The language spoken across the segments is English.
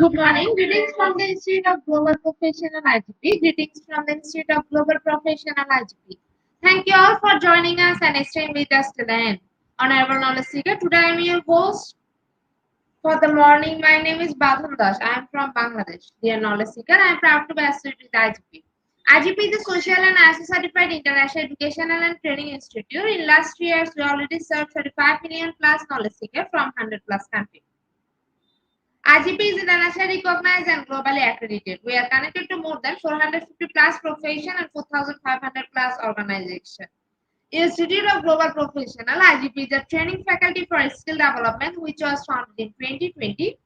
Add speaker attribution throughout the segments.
Speaker 1: Good morning. Greetings from the Institute of Global Professional IGP. Greetings from the Institute of Global Professional IGP. Thank you all for joining us and staying with us till the end. Honorable Knowledge Seeker, today I am your host for the morning. My name is Badham Das. I am from Bangladesh. Dear Knowledge Seeker, I am proud to be associated with IGP. IGP is a social and ISO certified international educational and training institute. In last 3 years, we already served 35 million plus knowledge seekers from 100 plus countries. IGP is internationally recognized and globally accredited. We are connected to more than 450 plus profession and 4,500 plus organizations. Institute of Global Professional IGP is a training faculty for skill development which was founded in 2020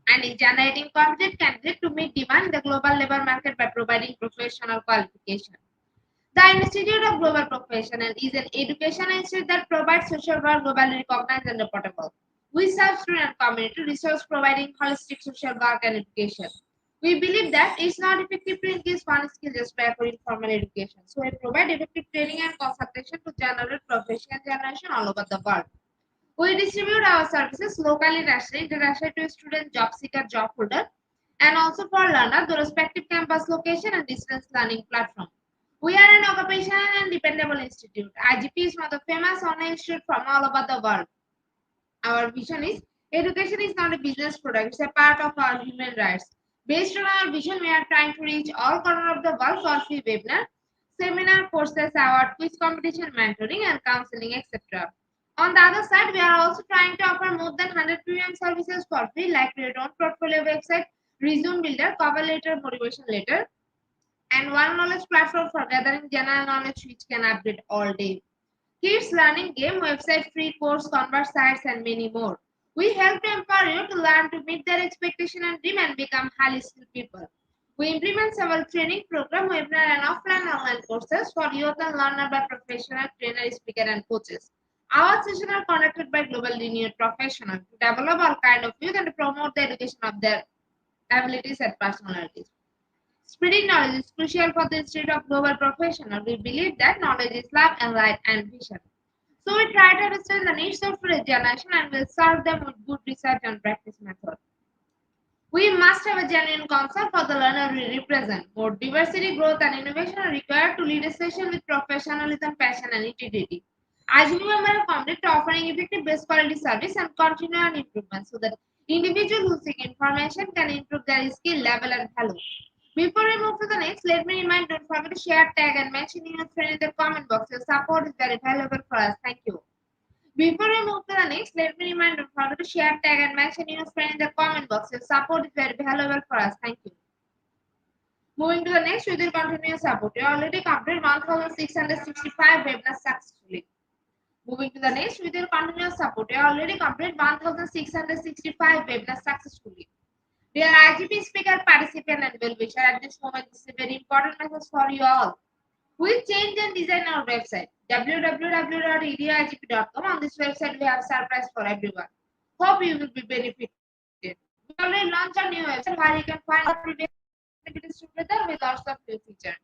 Speaker 1: and is generating competent candidates to meet demand in the global labor market by providing professional qualification. The Institute of Global Professional is an education institute that provides social work globally recognized and reportable. We serve student community resource providing holistic social work and education. We believe that it's not effective to increase one skill just by offering formal education. So we provide effective training and consultation to generate professional generation all over the world. We distribute our services locally, nationally, internationally to student, job seeker, job holder, and also for learner, the respective campus location and distance learning platform. We are an occupational and dependable institute. IGP is one of the famous online institute from all over the world. Our vision is education is not a business product, it's a part of our human rights. Based on our vision, we are trying to reach all corners of the world for free webinar, seminar, courses, award, quiz competition, mentoring, and counseling, etc. On the other side, we are also trying to offer more than 100 premium services for free, like Create Own Portfolio website, Resume Builder, Cover Letter, Motivation Letter, and one knowledge platform for gathering general knowledge which can update all day. Kids learning game website, free course, convert sites, and many more. We help to empower you to learn to meet their expectation and dream and become highly skilled people. We implement several training program, webinar and offline online courses for youth and learner by professional trainer, speaker, and coaches. Our sessions are conducted by global renowned professionals to develop all kind of youth and to promote the education of their abilities and personalities. Spreading knowledge is crucial for the Institute of Global Professional. We believe that knowledge is love and light and vision. So we try to understand the needs of today's generation and will serve them with good research and practice methods. We must have a genuine concern for the learner we represent. More diversity, growth, and innovation are required to lead a session with professionalism, passion, and integrity. As we are committed to offering effective best quality service and continual improvement so that individuals who seek information can improve their skill level and value. Before we move to the next, let me remind don't forget to share, tag, and mention your friend in the comment box. Your support is very valuable for us. Thank you. Before we move to the next, let me remind don't forget to share, tag, and mention your friend in the comment box. Your support is very valuable for us. Thank you. Moving to the next, we will continue support. You already completed 1,665 webinars successfully. Moving to the next, we will continue support. You already completed 1,665 webinars successfully. Dear IGP speaker, participant, and well-wisher, at this moment, this is a very important message for you all. We change and design our website www.edioigp.com. On this website, we have surprise for everyone. Hope you will be benefited. We already launched a new website where you can find all our previous activities together with lots of new features.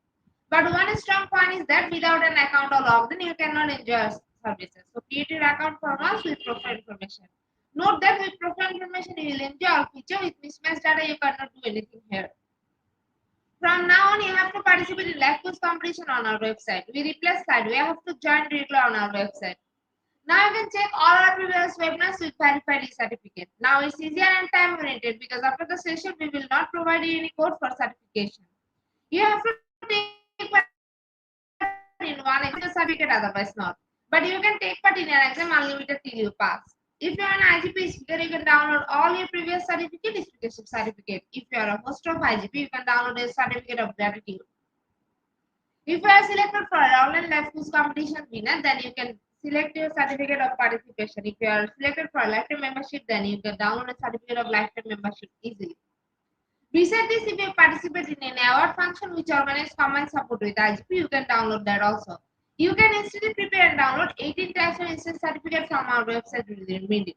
Speaker 1: But one strong point is that without an account or login, you cannot enjoy our services. So create your account for us with profile information. Note that with profile information, you will enjoy our feature. With mismatched data, you cannot do anything here. From now on, you have to participate in live quiz competition on our website. We replace slide. We have to join directly on our website. Now you can check all our previous webinars with verified e-certificate. Now it's easier and time oriented because after the session, we will not provide you any code for certification. You have to take part in one exam to get your certificate, otherwise not. But you can take part in an exam unlimited till you pass. If you are an IGP speaker, you can download all your previous certificate, is speakership certificate. If you are a host of IGP, you can download a certificate of gratitude. If you are selected for an online live quiz competition winner, then you can select your certificate of participation. If you are selected for a lifetime membership, then you can download a certificate of lifetime membership easily. Besides this, if you participate in an award function which organizes common support with IGP, you can download that also. You can instantly prepare and download 18 types of instant certificate from our website within a minute.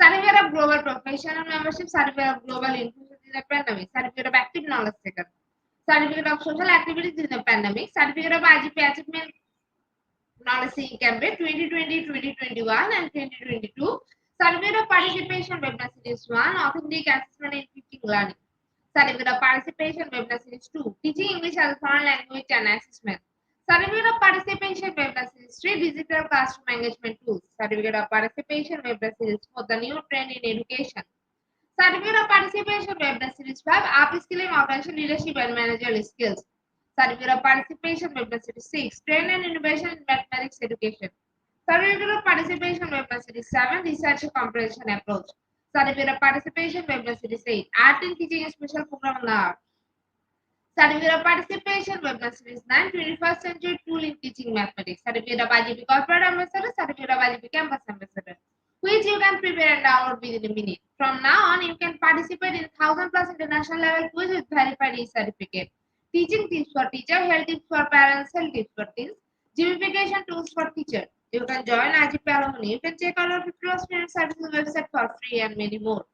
Speaker 1: Certificate of Global Professional Membership, Certificate of Global Inclusion in the Pandemic, Certificate of Active Knowledge Seeker, Certificate of Social Activities in the Pandemic, Certificate of IGP Achievement Knowledge Seeking Campaign 2020, 2021 and 2022, Certificate of Participation Webinar Series 1, Authentic Assessment in Teaching Learning, Certificate of Participation Webinar Series 2, Teaching English as a Foreign Language and Assessment, Certificate of Participation Webinar Series 3, Digital Classroom Engagement Tools, Certificate of Participation Webinar Series for the New Trend in Education, Certificate of Participation Webinar Series 5, Upskilling Organizational Leadership and Managerial Skills, Certificate of Participation Webinar Series 6, Trend and Innovation in Mathematics Education, Certificate of Participation Webinar Series 7, Research Comprehension Approach, Certificate of Participation Webinar Series 8, Art in Teaching a Special Program on the Art, Certificate of Participation Webinar Series 9, 21st Century Tool in Teaching Mathematics, Certificate of IGP Corporate Ambassador, Certificate of IGP Campus Ambassador, which you can prepare and download within a minute. From now on, you can participate in 1000 plus international level quiz with verified e-certificate. Teaching tips for teacher, health tips for parents, health tips for teens, gamification tools for teachers. You can join IGP alumni. You can check out our 50 plus student services website for free and many more.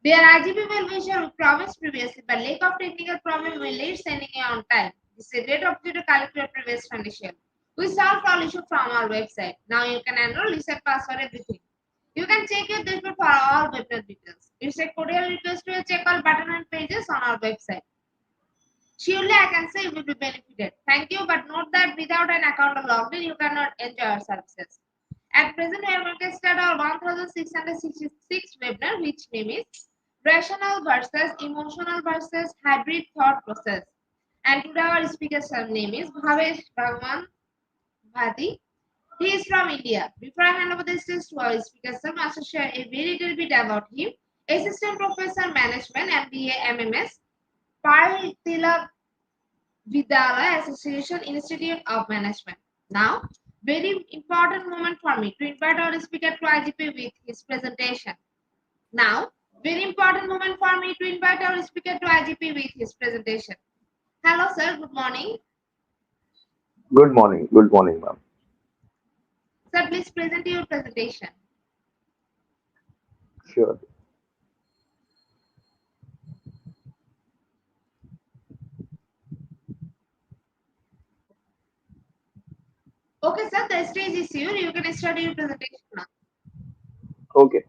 Speaker 1: Their IGP well-wisher who promised previously, but lack of technical problem will late sending you on time. This is a great opportunity to collect your previous condition. We solved all issues from our website. Now you can enroll, reset password, everything. You can check your dashboard for all webinar details. It's a cordial request to check all button and pages on our website. Surely I can say you will be benefited. Thank you, but note that without an account or login, you cannot enjoy our services. At present, we are going to start our 1666 webinar, which name is Rational versus Emotional versus Hybrid Thought Process. And today our speaker's name is Bhavesh Bhagwan Bhati. He is from India. Before I hand over the stage to our speaker, sir, I must share a very little bit about him. Assistant Professor Management, MBA, MMS, Partila Vidyalaya Association Institute of Management. Now, very important moment for me to invite our speaker to IGP with his presentation. Now, very important moment for me to invite our speaker to IGP with his presentation. Hello, sir. Good morning.
Speaker 2: Good morning. Good morning, ma'am.
Speaker 1: Sir, please present your presentation.
Speaker 2: Sure.
Speaker 1: Okay, sir. The stage is yours. You can start your presentation now.
Speaker 2: Okay.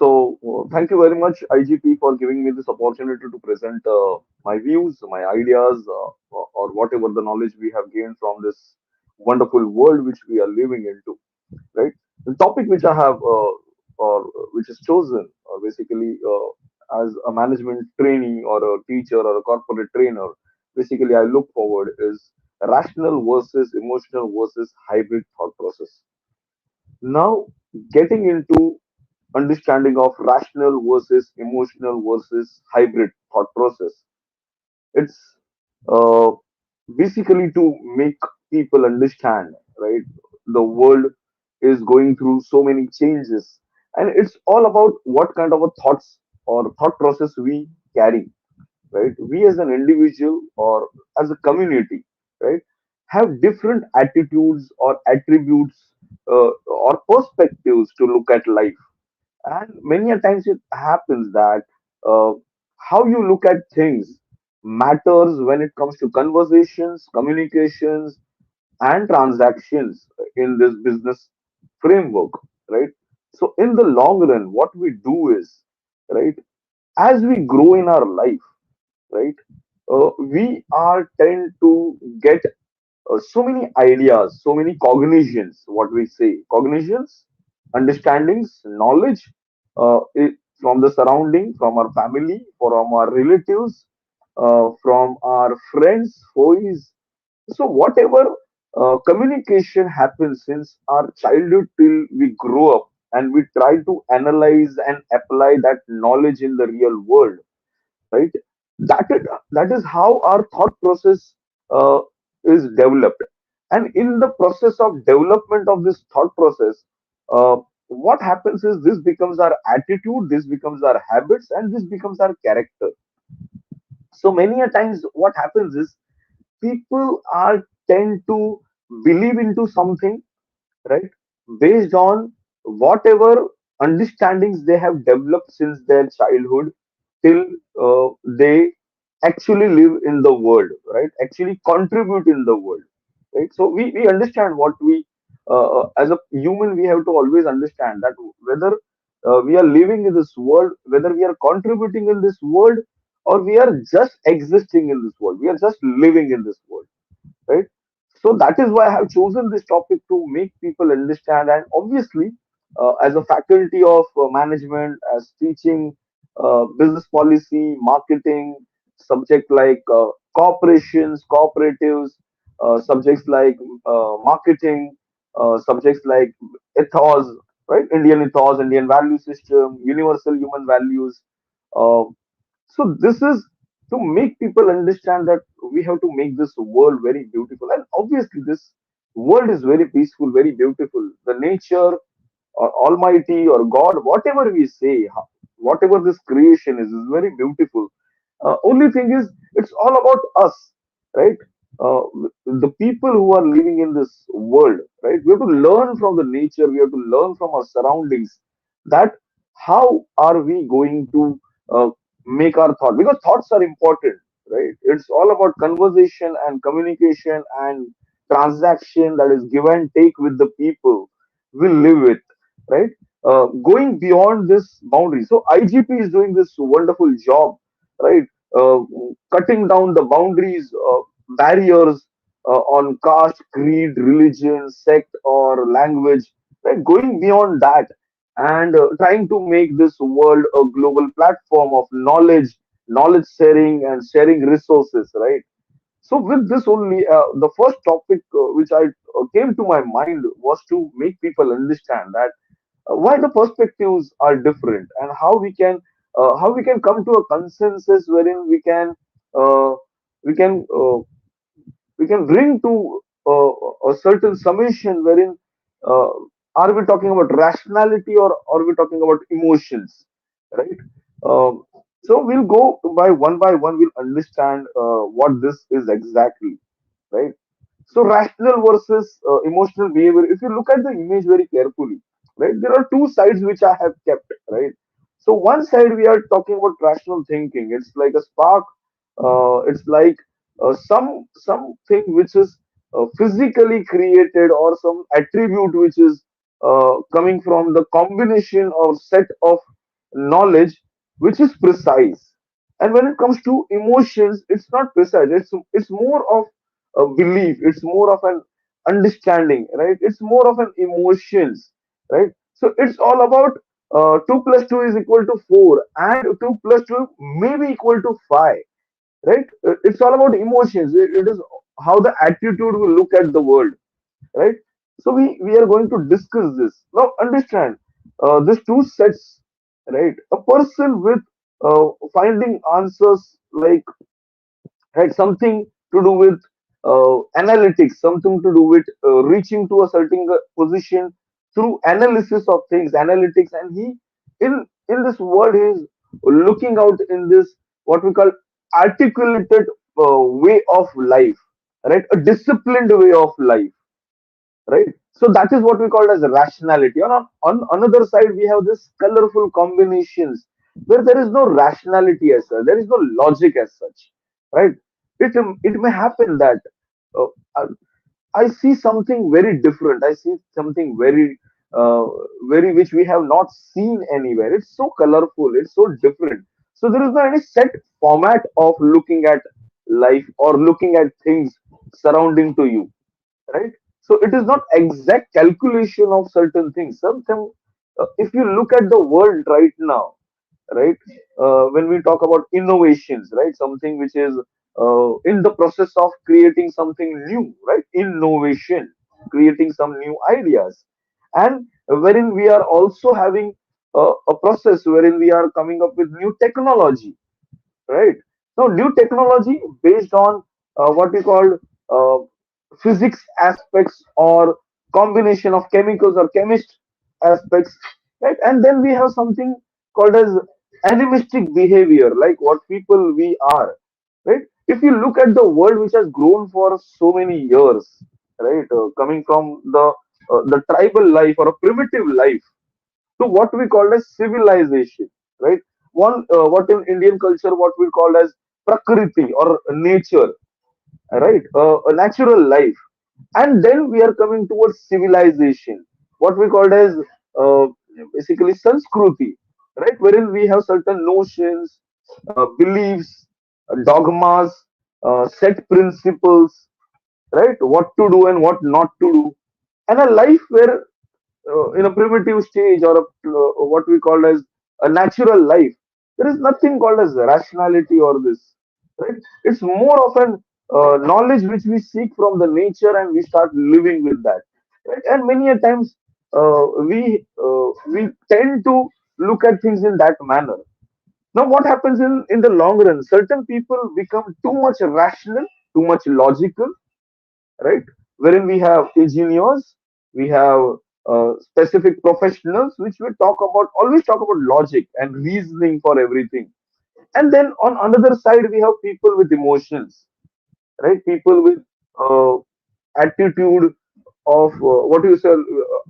Speaker 2: So, thank you very much, IGP, for giving me this opportunity to present my views, my ideas, or whatever the knowledge we have gained from this wonderful world which we are living into. Right. The topic which I have, or which is chosen, basically, as a management trainee or a teacher or a corporate trainer, basically, I look forward is rational versus emotional versus hybrid thought process. Now, getting into understanding of rational versus emotional versus hybrid thought process. It's uh, basically to make people understand, right? The world is going through so many changes, and it's all about what kind of a thoughts. or thought process we carry, right? We as an individual or as a community, right, have different attitudes or attributes or perspectives to look at life. And many a times it happens that uh, how you look at things matters when it comes to conversations, communications, and transactions in this business framework, right? So, in the long run, what we do is, right, as we grow in our life, right, we are tend to get so many ideas, so many cognitions, what we say, cognitions, understandings, knowledge from the surrounding, from our family, from our relatives, from our friends, foes. So, whatever communication happens since our childhood till we grow up, and we try to analyze and apply that knowledge in the real world, right? That is how our thought process uh, is developed. And in the process of development of this thought process, uh, what happens is this becomes our attitude, this becomes our habits, and this becomes our character. So many a times what happens is people are tend to believe into something, right, based on whatever understandings they have developed since their childhood till they actually live in the world, right, actually contribute in the world, right. So we understand what we as a human we have to always understand that whether we are living in this world, whether we are contributing in this world, or we are just existing in this world, we are just living in this world, right? So that is why I have chosen this topic to make people understand. And obviously, as a faculty of management, as teaching business policy, marketing, subject like corporations, cooperatives, subjects like marketing, subjects like ethos, right? Indian ethos, Indian value system, universal human values. Uh, so this is to make people understand that we have to make this world very beautiful. And obviously, this world is very peaceful, very beautiful. The nature or Almighty or God, whatever we say, whatever this creation is very beautiful. Only thing is, it's all about us, right? Uh, the people who are living in this world, right? We have to learn from the nature. We have to learn from our surroundings. That how are we going to make our thought? Because thoughts are important, right? It's all about conversation and communication and transaction, that is give and take with the people we live with, right? Going beyond this boundary. So IGP is doing this wonderful job, right? Uh, Cutting down the boundaries, barriers on caste, creed, religion, sect, or language, right? Going beyond that and trying to make this world a global platform of knowledge, knowledge sharing, and sharing resources, right? So with this only, the first topic which I came to my mind was to make people understand that why the perspectives are different and how we can come to a consensus wherein uh, we can uh, we can bring to a certain summation wherein uh, are we talking about rationality or are we talking about emotions, right? Um, so we'll go by one. We'll understand what this is exactly, right? So rational versus emotional behavior. If you look at the image very carefully, right, there are two sides which I have kept, right. So one side we are talking about rational thinking. It's like a spark. It's like something which is physically created or some attribute which is coming from the combination or set of knowledge which is precise. And when it comes to emotions, it's not precise. It's more of a belief, it's more of an understanding, right, it's more of an emotions, right. So it's all about 2 plus 2 is equal to 4 and 2 plus 2 may be equal to 5, right. It's all about emotions. It is how the attitude will look at the world, right. So we are going to discuss this now. Understand these two sets, right. A person with finding answers, like, had something to do with analytics, something to do with reaching to a certain position through analysis of things, analytics, and he in this world he is looking out in this what we call articulated way of life, right? A disciplined way of life, right? So that is what we call as rationality. On another side, we have this colorful combinations where there is no rationality as such, there is no logic as such, right? It may happen that uh, uh, I see something very different. I see something uh, very which we have not seen anywhere. It's so colorful. It's so different. So there is no any set format of looking at life or looking at things surrounding to you, right? So it is not exact calculation of certain things. Something, if you look at the world right now, right? When we talk about innovations, right? Something which is in the process of creating something new, right? Innovation, creating some new ideas, and wherein we are also having a process wherein we are coming up with new technology, right? So new technology based on what we call uh, physics aspects or combination of chemicals or chemist aspects, right? And then we have something called as animistic behavior, like what people we are, right? If you look at the world which has grown for so many years, right, coming from the tribal life or a primitive life to what we call as civilization, right? One what in Indian culture what we call as prakriti or nature, right? A natural life, and then we are coming towards civilization, what we called as uh, basically sanskruti, right? Wherein we have certain notions, beliefs, dogmas, set principles, right? What to do and what not to do, and a life where in a primitive stage or what we call as a natural life, there is nothing called as rationality or this, right? It's more of an knowledge which we seek from the nature and we start living with that, right? And many a times we tend to look at things in that manner. Now what happens in the long run, certain people become too much rational, too much logical, right? Wherein we have engineers, we have specific professionals, which we talk about, always talk about logic and reasoning for everything. And then on another side, we have people with emotions, right? People with uh, attitude of what you say,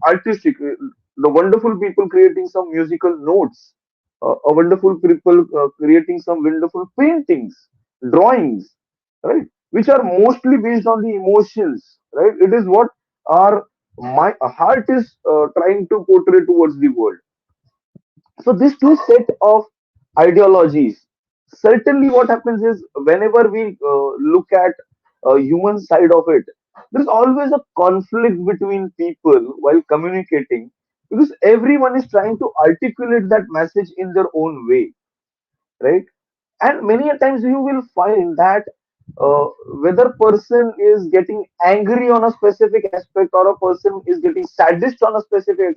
Speaker 2: artistic, the wonderful people creating some musical notes, a wonderful people creating some wonderful paintings, drawings, right? Which are mostly based on the emotions, right? It is what our my heart is trying to portray towards the world. So these two set of ideologies, certainly what happens is whenever we look at a human side of it, there is always a conflict between people while communicating because everyone is trying to articulate that message in their own way, right? And many a times you will find that uh, whether person is getting angry on a specific aspect or a person is getting saddest on a specific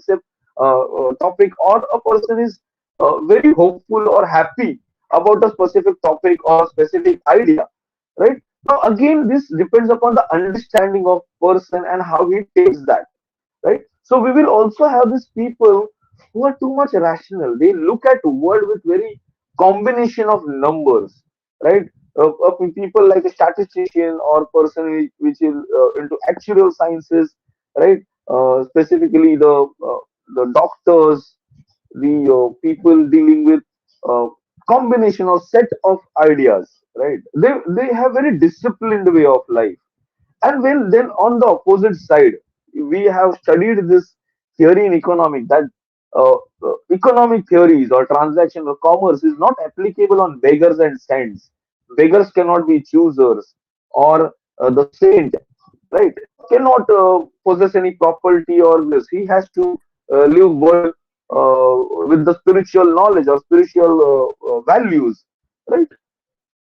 Speaker 2: topic, or a person is very hopeful or happy about a specific topic or a specific idea, right? Now again this depends upon the understanding of person and how he takes that, right? So we will also have these people who are too much rational. They look at world with very combination of numbers, right? People like a statistician or person which is into actuarial sciences, right? Specifically the doctors, the people dealing with uh, combination or set of ideas, right? They have very disciplined way of life. And when then on the opposite side, we have studied this theory in economic that economic theories or transaction or commerce is not applicable on beggars and saints. Beggars cannot be choosers, or the saint, right? Cannot possess any property or this. He has to live world with the spiritual knowledge or spiritual values, right?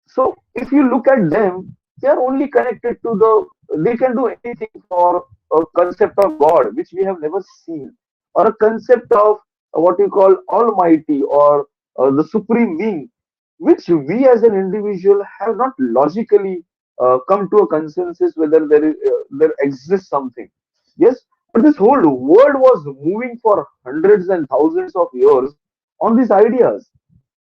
Speaker 2: So if you look at them, they are only connected to they can do anything for a concept of God, which we have never seen, or a concept of what you call Almighty or the Supreme Being, which we as an individual have not logically come to a consensus whether there exists something. Yes, but this whole world was moving for hundreds and thousands of years on these ideas,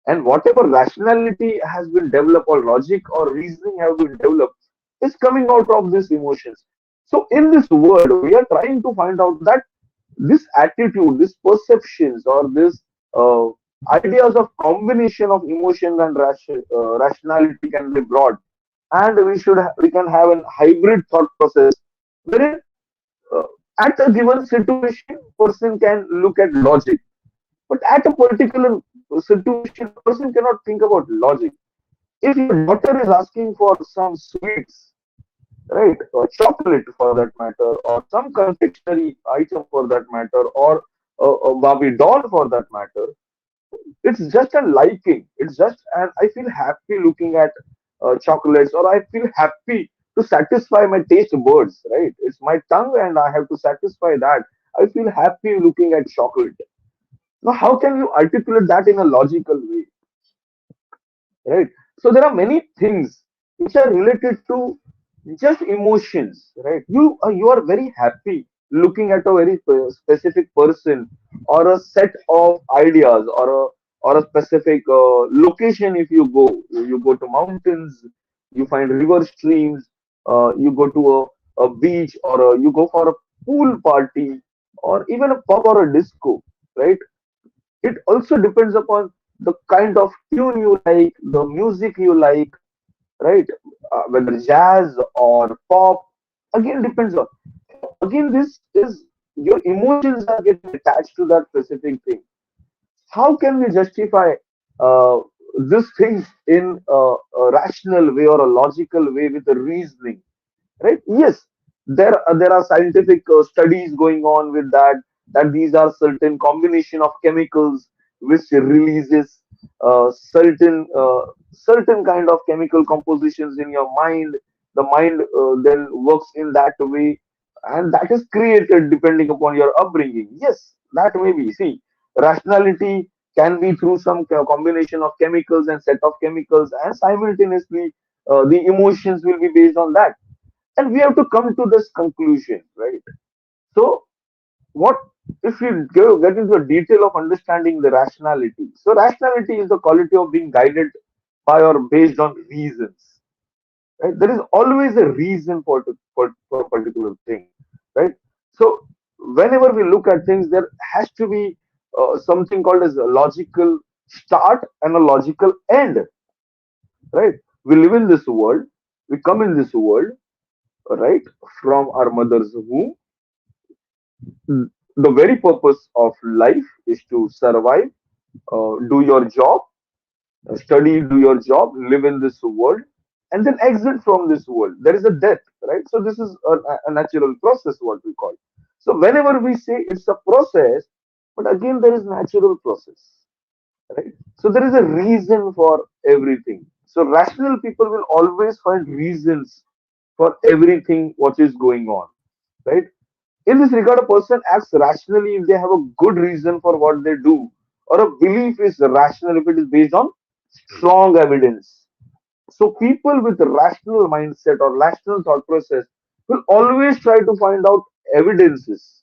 Speaker 2: And whatever rationality has been developed, or logic or reasoning have been developed, is coming out of these emotions. So in this world, we are trying to find out that this attitude, this perceptions, or this uh, ideas of combination of emotions and rationality can be brought, and we can have a hybrid thought process wherein uh, at a given situation, person can look at logic, but at a particular situation, a person cannot think about logic. If your daughter is asking for some sweets, right, or chocolate for that matter, or some confectionery item for that matter, or a Barbie doll for that matter, it's just a liking. It's just, and I feel happy looking at chocolates, or I feel happy to satisfy my taste buds, right? It's my tongue, and I have to satisfy that. I feel happy looking at chocolate. Now, how can you articulate that in a logical way, right? So there are many things which are related to just emotions, right? You are very happy looking at a very specific person, or a set of ideas, or a specific location. If you go to mountains, you find river streams, you go to a beach, or you go for a pool party, or even a pub or a disco, right? It also depends upon the kind of tune you like, the music you like, right? Whether jazz or pop, again depends on. Again, this is your emotions are getting attached to that specific thing. How can we justify uh, this thing in a rational way or a logical way with a reasoning? Right? Yes, there are scientific studies going on with that, that these are certain combination of chemicals which releases certain kind of chemical compositions in your mind. The mind then works in that way, and that is created depending upon your upbringing. Yes, that may be. See, rationality can be through some combination of chemicals and set of chemicals, and simultaneously the emotions will be based on that, and we have to come to this conclusion, right? So what if we get into the detail of understanding the rationality? So rationality is the quality of being guided by or based on reasons, right? There is always a reason for a particular thing, right? So whenever we look at things, there has to be something called as a logical start and a logical end, right? We live in this world, we come in this world, right, from our mother's womb. The very purpose of life is to survive, do your job, study, do your job, live in this world, and then exit from this world. There is a death, right? So this is a natural process, what we call. So whenever we say it's a process, but again there is natural process, right? So there is a reason for everything. So rational people will always find reasons for everything what is going on, right? In this regard, a person acts rationally if they have a good reason for what they do, or a belief is rational if it is based on strong evidence. So, people with rational mindset or rational thought process will always try to find out evidences,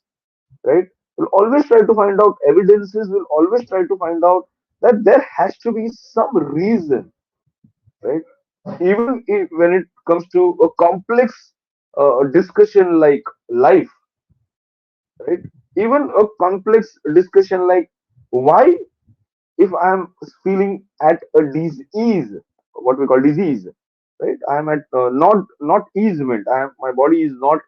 Speaker 2: right? Will always try to find out evidences, will always try to find out that there has to be some reason, right? Even if, when it comes to a complex discussion like life, right? Even a complex discussion like why, if I'm feeling at a disease, what we call disease, right? I'm at not easement. My body is not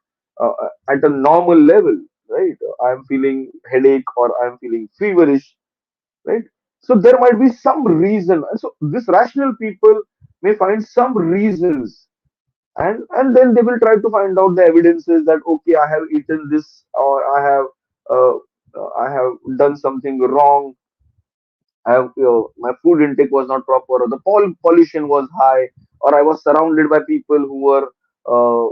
Speaker 2: at a normal level, right? I'm feeling headache, or I'm feeling feverish, right? So there might be some reason, and so this rational people may find some reasons, and then they will try to find out the evidences that okay, I have eaten this, or uh, I have done something wrong. I have, my food intake was not proper, or the pollution was high, or I was surrounded by people uh,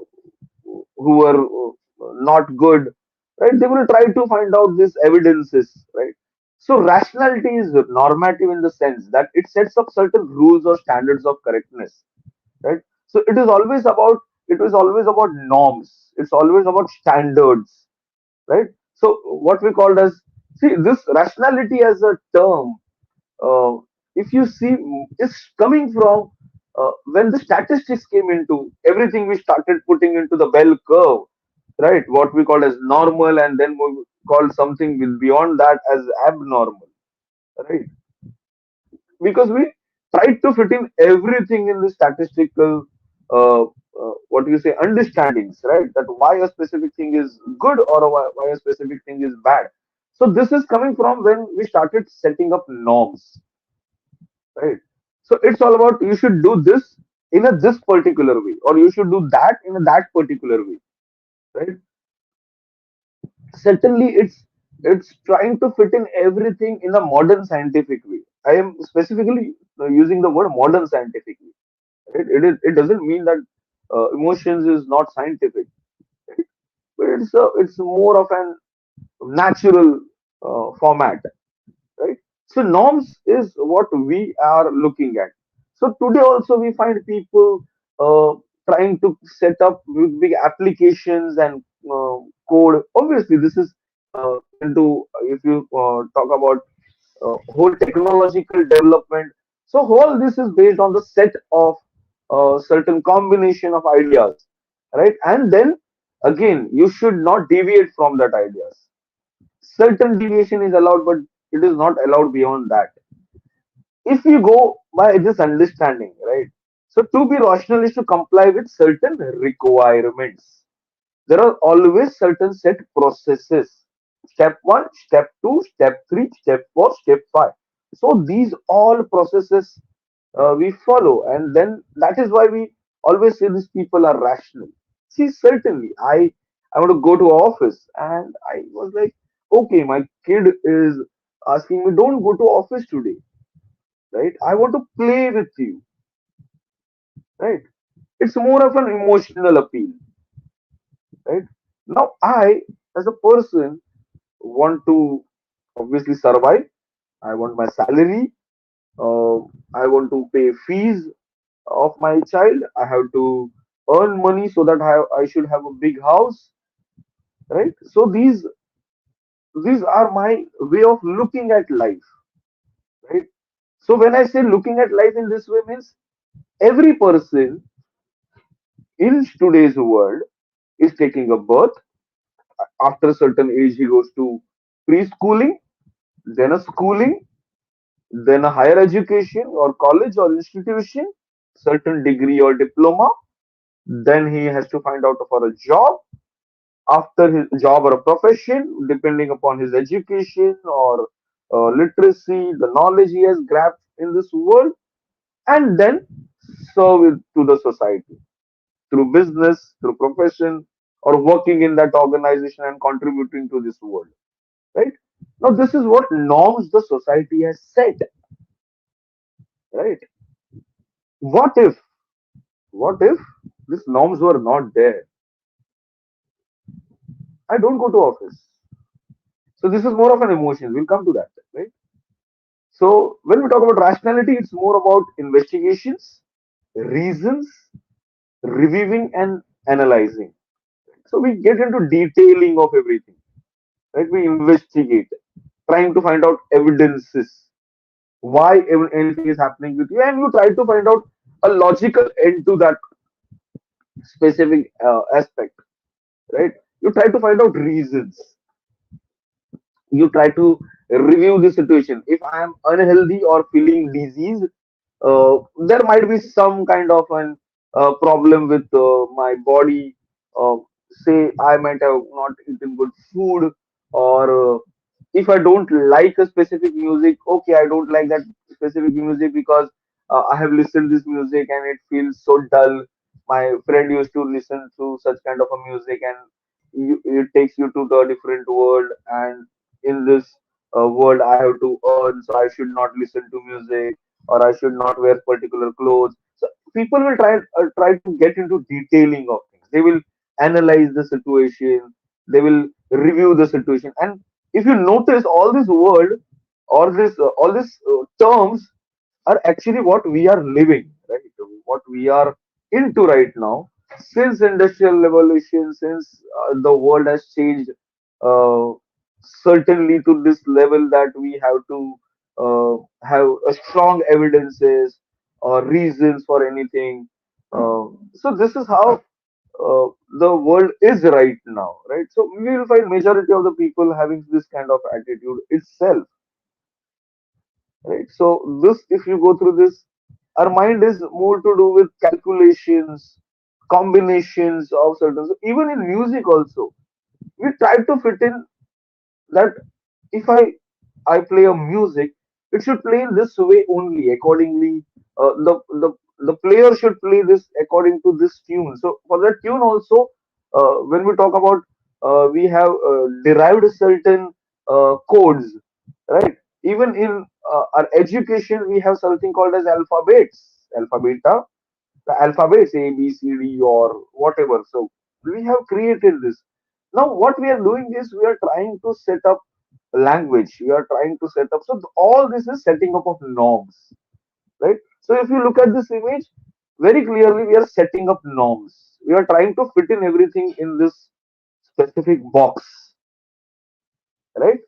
Speaker 2: who were not good, right? They will try to find out these evidences, right? So rationality is normative in the sense that it sets up certain rules or standards of correctness, right? So it is always about norms. It's always about standards, right? So what we called as, see, this rationality as a term. if you see, is coming from when the statistics came into everything, we started putting into the bell curve, right? What we call as normal, and then we call something with beyond that as abnormal, right? Because we tried to fit in everything in the statistical what do you say understandings, right? That why a specific thing is good or why a specific thing is bad. So this is coming from when we started setting up norms, right? So it's all about you should do this in a this particular way, or you should do that in a that particular way, right? Certainly it's trying to fit in everything in a modern scientific way. I am specifically using the word modern scientific way. It doesn't mean that emotions is not scientific, right? But it's more of an natural format, right? So norms is what we are looking at. So today also we find people uh, trying to set up big applications and code. Obviously, this is into if you talk about whole technological development. So all this is based on the set of certain combination of ideas, right? And then again, you should not deviate from that ideas. Certain deviation is allowed, but it is not allowed beyond that. If you go by this understanding, right? So to be rational is to comply with certain requirements. There are always certain set processes. Step 1, step 2, step 3, step 4, step 5. So these all processes we follow, and then that is why we always say these people are rational. See, certainly, I want to go to office, and I was like, okay, my kid is asking me, don't go to office today, right? I want to play with you, right? It's more of an emotional appeal, right? Now, I, as a person, want to obviously survive. I want my salary. Uh, I want to pay fees of my child. I have to earn money so that I should have a big house, right? So these are my way of looking at life, right? So when I say looking at life in this way means every person in today's world is taking a birth. After a certain age, he goes to preschooling, then a schooling, then a higher education or college or institution, certain degree or diploma. Then he has to find out for a job. After his job or a profession, depending upon his education or literacy, the knowledge he has grabbed in this world, and then serve it to the society through business, through profession, or working in that organization and contributing to this world. Right? Now, this is what norms the society has set. Right? What if, what if these norms were not there? I don't go to office. So this is more of an emotion. We'll come to that, right? So when we talk about rationality, it's more about investigations, reasons, reviewing and analyzing. So we get into detailing of everything, right? We investigate, trying to find out evidences, why anything is happening with you, and you try to find out a logical end to that specific aspect, right? You try to find out reasons. You try to review the situation. If I am unhealthy or feeling disease, there might be some kind of an problem with my body. Uh, say I might have not eaten good food, or if I don't like a specific music, okay, I don't like that specific music because I have listened this music and it feels so dull. My friend used to listen to such kind of a music, and it takes you to the different world. And in this world, I have to earn, so I should not listen to music, or I should not wear particular clothes. So people will try to get into detailing of things. They will analyze the situation. They will review the situation. And if you notice, all this world, all these terms are actually what we are living, right? What we are into right now. Since industrial revolution, since the world has changed, uh, certainly to this level that we have to. have a strong evidences or reasons for anything. So this is how the world is right now, right? So we will find majority of the people having this kind of attitude itself, right? So this, if you go through this, our mind is more to do with calculations, combinations of certain. So even in music also, we try to fit in that if I play a music, it should play in this way only. Accordingly, the player should play this according to this tune. So for that tune also, when we talk about, we have derived certain codes, right? Even in our education, we have something called as alphabets, alphabeta, the alphabets A, B, C, D, or whatever. So we have created this. Now, what we are doing is we are trying to set up language. We are trying to set up. So all this is setting up of norms, right? So if you look at this image very clearly, we are setting up norms. We are trying to fit in everything in this specific box, right?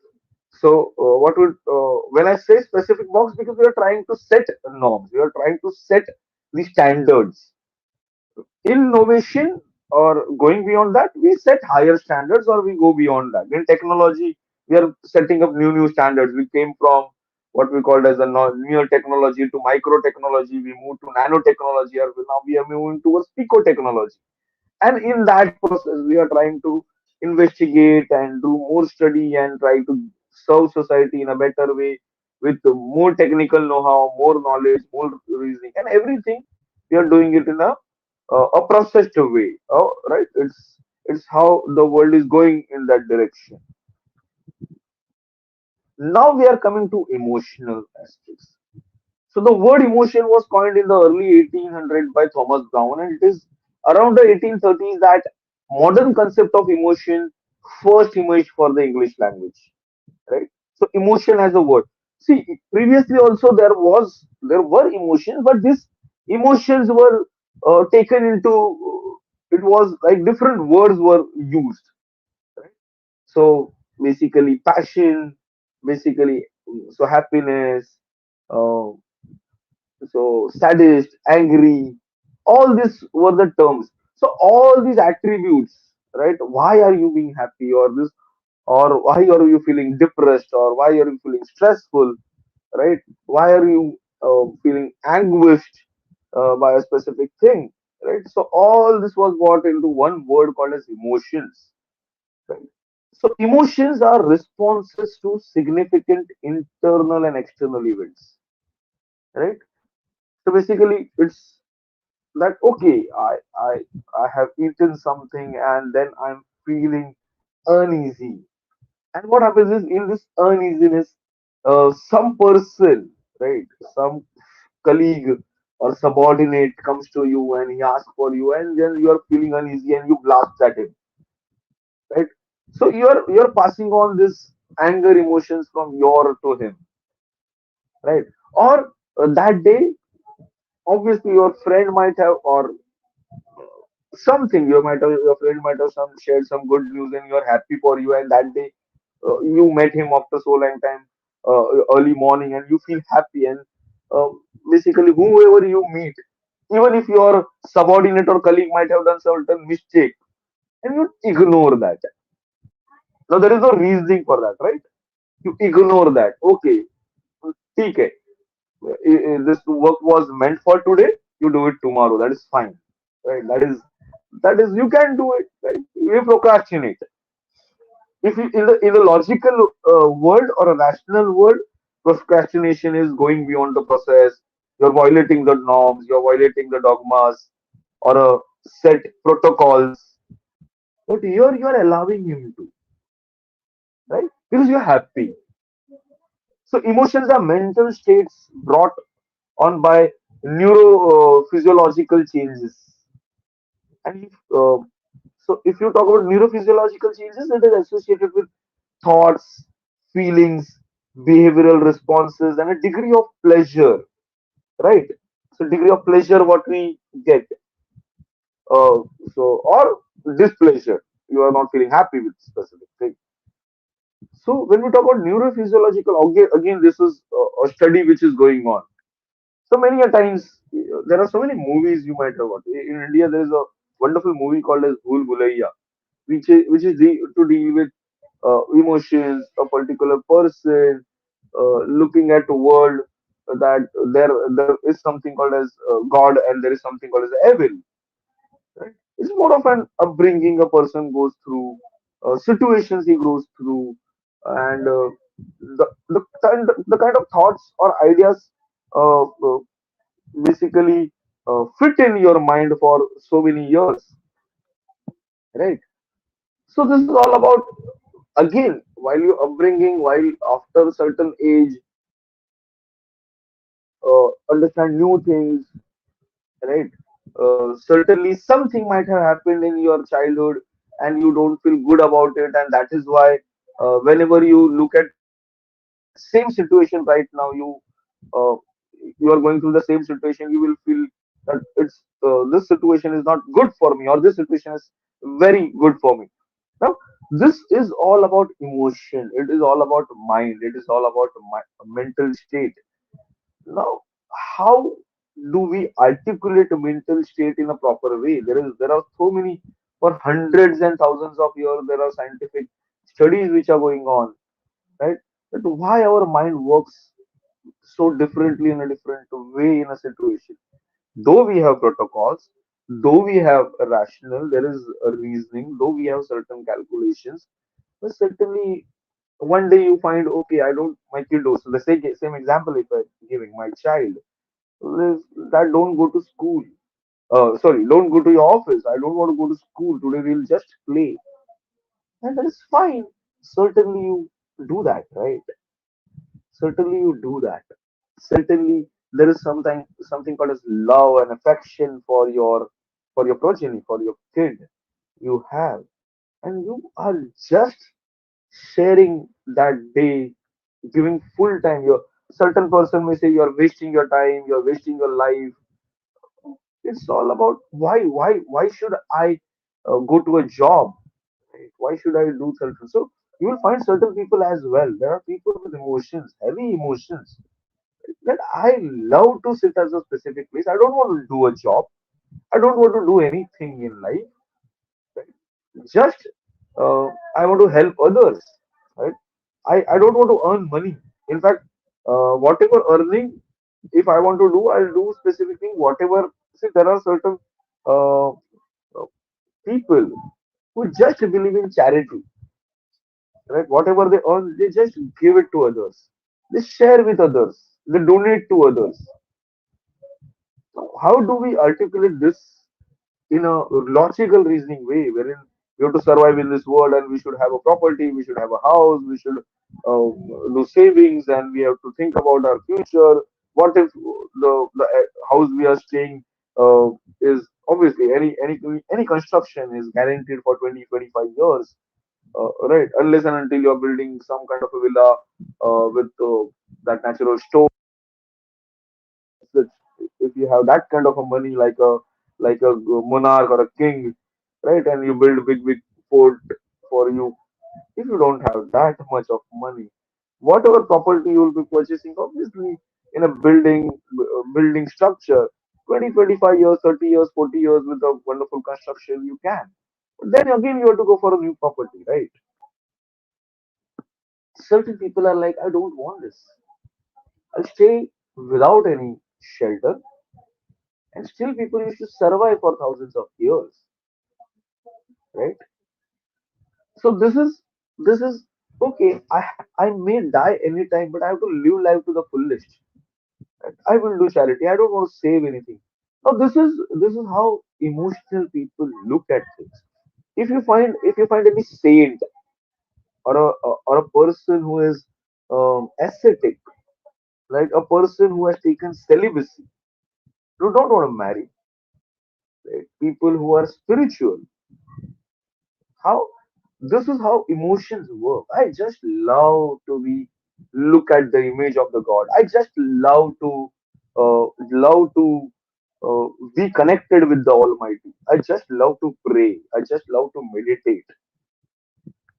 Speaker 2: So what would when I say specific box, because we are trying to set norms, we are trying to set the standards. Innovation or going beyond that, we set higher standards or we go beyond that. In technology, we are setting up new standards. We came from what we called as a near technology to micro technology. We moved to nanotechnology, or now we are moving towards pico technology. And in that process, we are trying to investigate and do more study and try to serve society in a better way with more technical know-how, more knowledge, more reasoning, and everything. We are doing it in a processed way. Oh, right? It's how the world is going in that direction. Now we are coming to emotional aspects. So the word emotion was coined in the early 1800 by Thomas Brown, and it is around the 1830s that modern concept of emotion first emerged for the English language. Right? So emotion as a word. See, previously also there were emotions, but these emotions were taken into. It was like different words were used. Right? So basically, passion, basically, so happiness. Uh, so saddest, angry, all these were the terms. So all these attributes, right? Why are you being happy, or this, or why are you feeling depressed, or why are you feeling stressful, right? Why are you feeling anguished by a specific thing, right? So all this was brought into one word called as emotions, right? So emotions are responses to significant internal and external events, right? So basically, it's that okay, I have eaten something and then I'm feeling uneasy. And what happens is in this uneasiness, some person, right, some colleague or subordinate comes to you and he asks for you, and then you are feeling uneasy and you blast at him, right? So you're passing on this anger emotions from your to him, right? Or that day, obviously your friend might have, or something you might have, your friend might have some shared some good news and you're happy for you, and that day you met him after so long time, early morning, and you feel happy, and uh, basically whoever you meet, even if your subordinate or colleague might have done certain mistake, and you ignore that. Now there is no reasoning for that, right? You ignore that. Okay, okay, this work was meant for today, you do it tomorrow, that is fine, right? That is you can do it, right? You procrastinate. If you, in the logical world or a rational world, procrastination is going beyond the process. You're violating the norms, you're violating the dogmas or a set protocols, but here you are allowing him to, right? Because you're happy. So emotions are mental states brought on by neurophysiological changes. And so if you talk about neurophysiological changes, it is associated with thoughts, feelings, behavioral responses, and a degree of pleasure, right? So degree of pleasure, what we get, uh, so or displeasure, you are not feeling happy with specific thing. So when we talk about neurophysiological, again this is a study which is going on. So many a times there are so many movies you might have watched. In India, there is a wonderful movie called as Bhool Bhulaiya, to deal with emotions, a particular person, looking at a world that there is something called as God and there is something called as evil. Right? It's more of an upbringing a person goes through, situations he goes through, and the kind of thoughts or ideas basically fit in your mind for so many years, right? So this is all about, again, while you upbringing, while after a certain age, understand new things, right? Certainly something might have happened in your childhood and you don't feel good about it, and that is why whenever you look at same situation right now, uh, you are going through the same situation, you will feel that this situation is not good for me, or this situation is very good for me. Now, this is all about emotion. It is all about mind. It is all about mental state. Now, how do we articulate a mental state in a proper way? There are so many, for hundreds and thousands of years. There are scientific studies which are going on, right? That why our mind works so differently in a different way in a situation. Though we have protocols, though we have a rational, there is a reasoning, though we have certain calculations, but certainly one day you find, okay, I don't, my kiddos, so the same example if I'm giving, my child that don't go to school, sorry, don't go to your office, I don't want to go to school today, we'll just play, and that is fine. Certainly you do that, right? Certainly you do that. Certainly there is something called as love and affection for your progeny, for your kid you have, and you are just sharing that day, giving full time. Your certain person may say you are wasting your time, you are wasting your life. It's all about why should I go to a job? Right? Why should I do certain? So you will find certain people as well. There are people with emotions, heavy emotions, that I love to sit as a specific place. I don't want to do a job. I don't want to do anything in life. Right? Just I want to help others. Right? I don't want to earn money. In fact, whatever earning, if I want to do, I'll do specifically whatever. See, there are certain uh, people who just believe in charity. Right? Whatever they earn, they just give it to others. They share with others. They donate to others. How do we articulate this in a logical reasoning way, wherein we have to survive in this world and we should have a property, we should have a house, we should uh, do savings, and we have to think about our future. What if the house we are staying is obviously any construction is guaranteed for 20-25 years, right? Unless and until you're building some kind of a villa with that natural stone, that if you have that kind of a money like a monarch or a king, right, and you build big fort for you. If you don't have that much of money, whatever property you will be purchasing, obviously in a building structure, 20, 25 years, 30 years, 40 years with a wonderful construction, you can. But then again, you have to go for a new property, right? Certain people are like, I don't want this. I'll stay without any shelter, and still people used to survive for thousands of years, right? So this is okay. I may die anytime, but I have to live life to the fullest. Right? I will do charity. I don't want to save anything. Now this is how emotional people look at things. If you find any saint or a person who is ascetic, like a person who has taken celibacy, who don't want to marry, right? People who are spiritual, how this is how emotions work. I just love to be look at the image of the god. I just love to uh, be connected with the almighty. I just love to pray. I just love to meditate.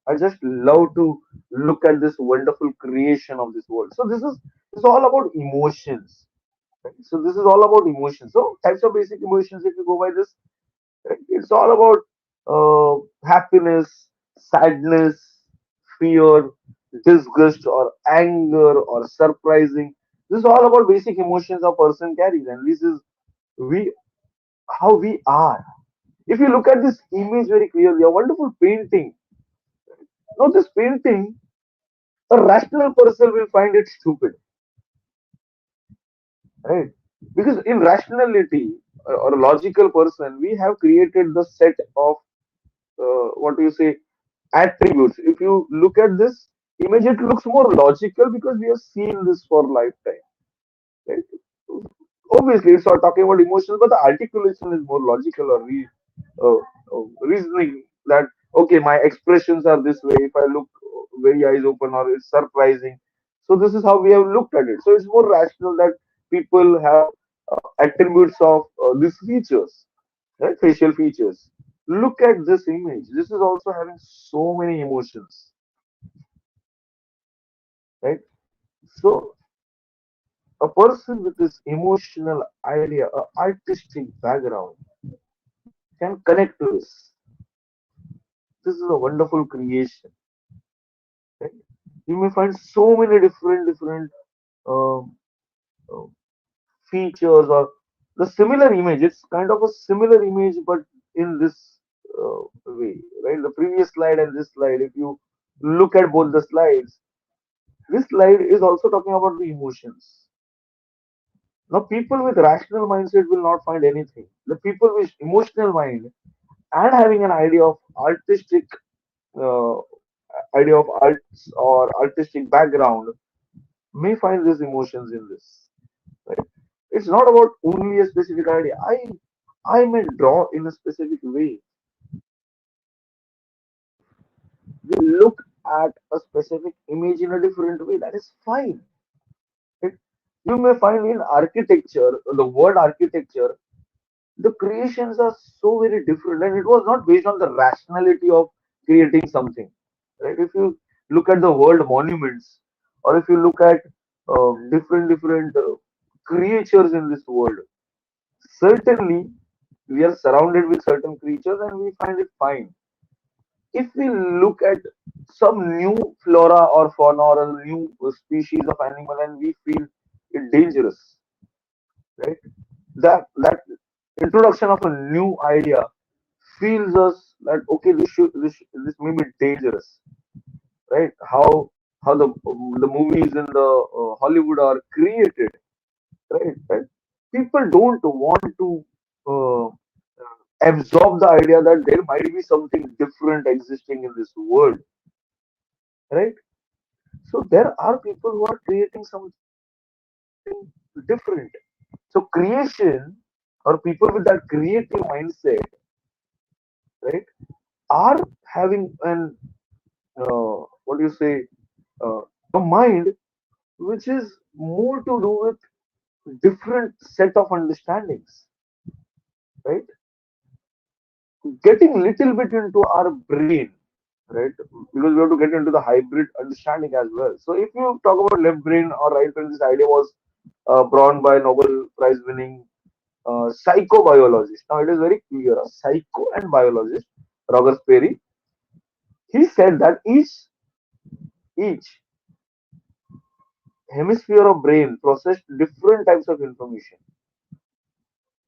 Speaker 2: I just love to look at this wonderful creation of this world. So this is it's all about emotions. Right? So this is all about emotions. So types of basic emotions, if you go by this, right? It's all about happiness, sadness, fear, disgust, or anger, or surprising. This is all about basic emotions a person carries, and this is we how we are. If you look at this image very clearly, a wonderful painting. Now, this painting, a rational person will find it stupid, right? Because in rationality or a logical person, we have created the set of what do you say attributes. If you look at this image, it looks more logical because we have seen this for lifetime, right? Obviously it's not talking about emotions, but the articulation is more logical or uh, reasoning that okay, my expressions are this way if I look very eyes open, or it's surprising. So this is how we have looked at it. So it's more rational that people have attributes of these features, right? Facial features. Look at this image. This is also having so many emotions, right? So a person with this emotional idea, a artistic background, can connect to this. This is a wonderful creation. Right? You may find so many different um, uh, features or the similar image. It's kind of a similar image, but in this way, right? The previous slide and this slide, if you look at both the slides, this slide is also talking about the emotions. Now, people with rational mindset will not find anything. The people with emotional mind and having an uh, idea of arts or artistic background may find these emotions in this. Right? It's not about only a specific idea. I may draw in a specific way. We look at a specific image in a different way. That is fine. Right? You may find in architecture, the word architecture, the creations are so very different, and it was not based on the rationality of creating something. Right? If you look at the world monuments, or if you look at different creatures in this world, certainly we are surrounded with certain creatures and we find it fine. If we look at some new flora or fauna or a new species of animal and we feel it dangerous, right? That introduction of a new idea feels us that okay, this may be dangerous, right? How the movies in the Hollywood are created, right? Right? People don't want to uh, absorb the idea that there might be something different existing in this world, right? So there are people who are creating something different. So creation or people with that creative mindset, right, are having an what do you say uh, a mind which is more to do with different set of understandings, right? Getting little bit into our brain, right? Because we have to get into the hybrid understanding as well. So if you talk about left brain or right brain, this idea was brought by Nobel Prize winning psychobiologist. Now it is very clear, a psycho and biologist, Roger Sperry. He said that each hemisphere of brain process different types of information.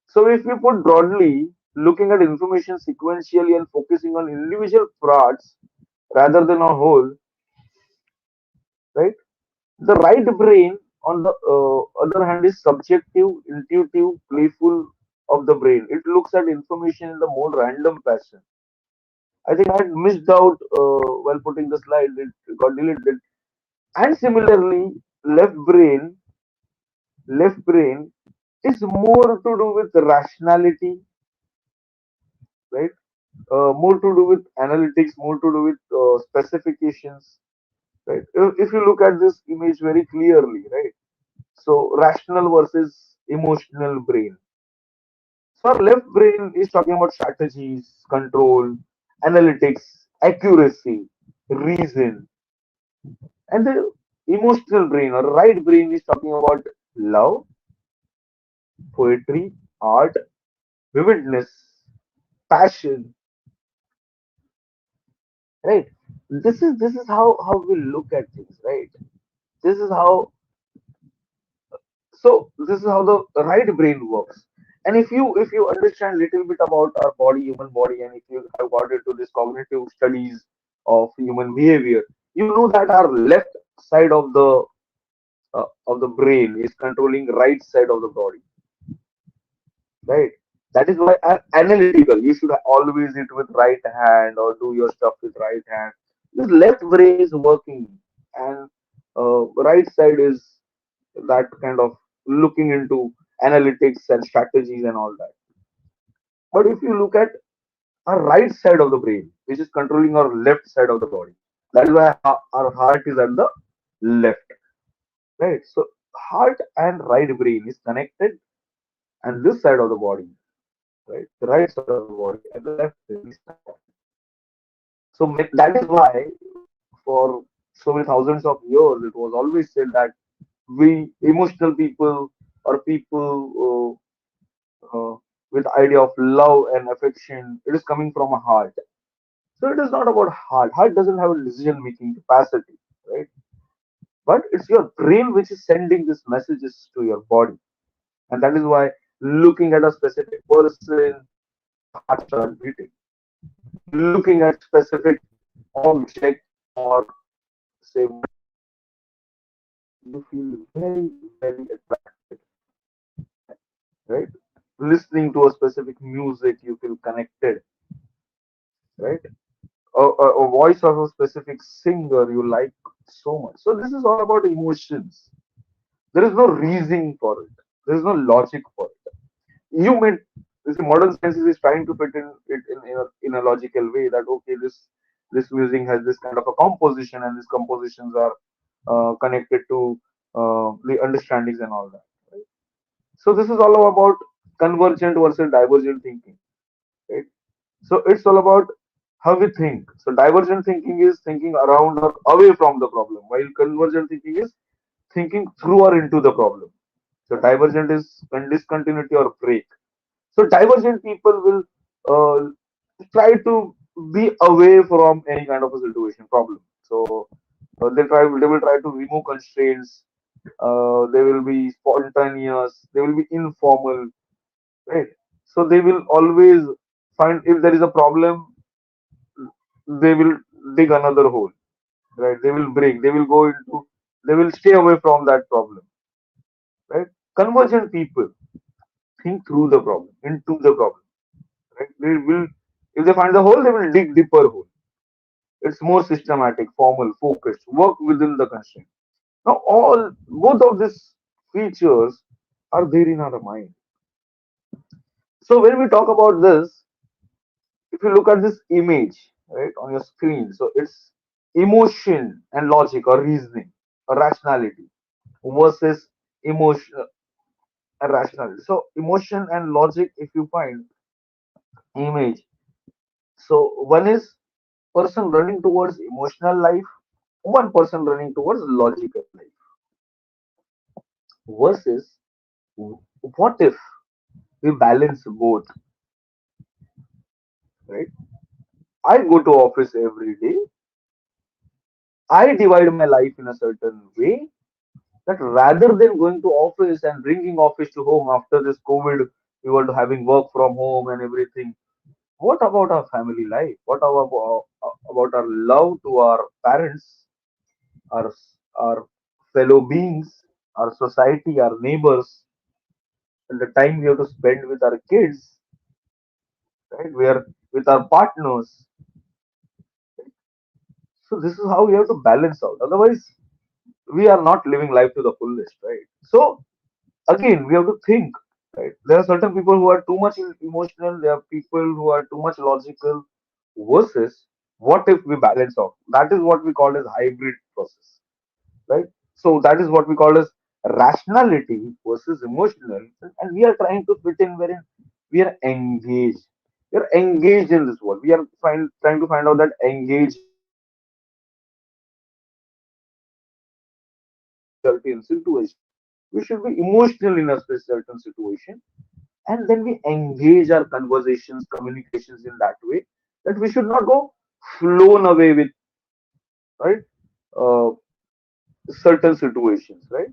Speaker 2: So if we put broadly, looking at information sequentially and focusing on individual parts rather than a whole, right? The right brain, on the other hand, is subjective, intuitive, playful of the brain. It looks at information in the more random fashion. I think I had missed out while putting the slide. It got deleted. And similarly, left brain is more to do with rationality, right? More to do with analytics, more to do with specifications, right? If you look at this image very clearly, right? So rational versus emotional brain. So our left brain is talking about strategies, control, analytics, accuracy. reason, and the emotional brain or right brain is talking about love, poetry, art, vividness, passion, right? This is how we look at things, right? This is how this is how the right brain works. And if you understand little bit about our body, human body, and if you have got into this cognitive studies of human behavior, you know that our left side of the brain is controlling right side of the body, right? That is why analytical. You should always eat with right hand or do your stuff with right hand. This left brain is working, and right side is that kind of looking into analytics and strategies and all that. But if you look at our right side of the brain, which is controlling our left side of the body, that is why our heart is at the left, right? So heart and right brain is connected, and this side of the body, right, the right side of the body and the left brain is connected. So that is why for so many thousands of years it was always said that we emotional people or people with idea of love and affection, it is coming from a heart. So it is not about heart. Heart doesn't have a decision making capacity, right? But it's your brain which is sending these messages to your body. And that is why looking at a specific person, your heart starts beating. Looking at specific object or say you feel very, very attracted, right? Listening to a specific music, you feel connected, right? A voice of a specific singer you like so much. So this is all about emotions. There is no reasoning for it. There is no logic for it. You may this modern science is trying to fit in it in a logical way that okay this music has this kind of a composition and these compositions are connected to the understandings and all that. Right? So this is all about convergent versus divergent thinking. Right? So it's all about how we think. So divergent thinking is thinking around or away from the problem, while convergent thinking is thinking through or into the problem. So divergent is discontinuity or break. So divergent people will try to be away from any kind of a situation problem. So they will try to remove constraints. They will be spontaneous. They will be informal, right? So they will always find if there is a problem, they will dig another hole, right? They will break. They will go into. They will stay away from that problem, right? Convergent people think through the problem, into the problem, right? They will, if they find the hole, they will dig deeper hole. It's more systematic, formal, focused, work within the constraint. Now, all both of these features are there in our mind. So when we talk about this, if you look at this image, right, on your screen, so it's emotion and logic or reasoning or rationality versus emotion and rationality. So emotion and logic, if you find image, so one is person running towards emotional life, one person running towards logical life versus what if we balance both, right? I go to office every day. I divide my life in a certain way that rather than going to office and bringing office to home after this COVID, we were having work from home and everything. What about our family life? What about our love to our parents, our our fellow beings, our society, our neighbors, and the time we have to spend with our kids, right? We are with our partners. So this is how we have to balance out. Otherwise, we are not living life to the fullest, right? So again, we have to think, right? There are certain people who are too much emotional. There are people who are too much logical. Versus, what if we balance out? That is what we call as hybrid process, right? So that is what we call as rationality versus emotional, and we are trying to fit in wherein we are engaged. We are engaged in this world. We are trying to find out that engagement. certain situation. We should be emotional in a certain situation, and then we engage our conversations, communications in that way that we should not go flown away with, right, uh, certain situations, right.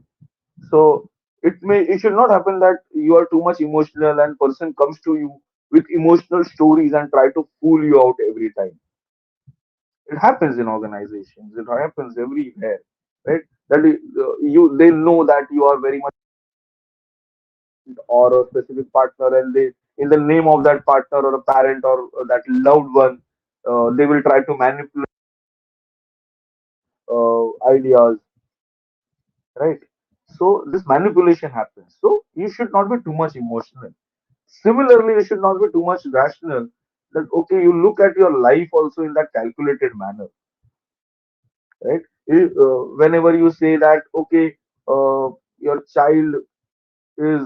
Speaker 2: So it should not happen that you are too much emotional and person comes to you with emotional stories and try to fool you out every time. It happens in organizations. It happens everywhere, right? You they know that you are very much or a specific partner, and they in the name of that partner or a parent or that loved one, they will try to manipulate ideas, right? So this manipulation happens. So you should not be too much emotional. Similarly, you should not be too much rational. That okay, you look at your life also in that calculated manner, right? Whenever you say that okay, your child is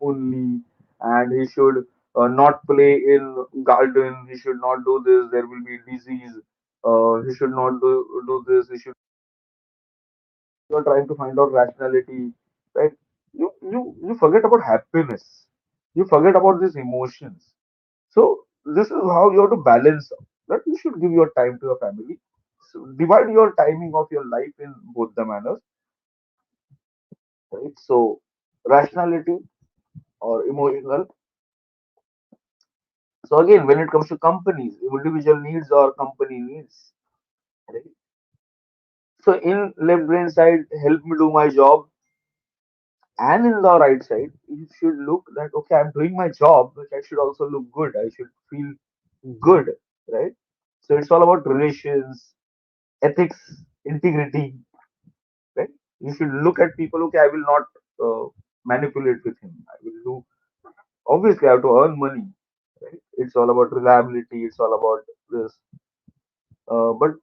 Speaker 2: only and he should not play in garden, he should not do this, there will be disease, he should not do this, he should, you are trying to find out rationality, right? You forget about happiness, you forget about these emotions. So this is how you have to balance that you should give your time to your family. So divide your timing of your life in both the manners, right? So rationality or emotional. So again, when it comes to companies, individual needs or company needs, right? So in left brain side, help me do my job, and in the right side, you should look that okay, I'm doing my job, but I should also look good. I should feel good, right? So it's all about relations, ethics, integrity, right? You should look at people. Okay, I will not manipulate with him. I will do. Obviously, I have to earn money, right? It's all about reliability. It's all about this. But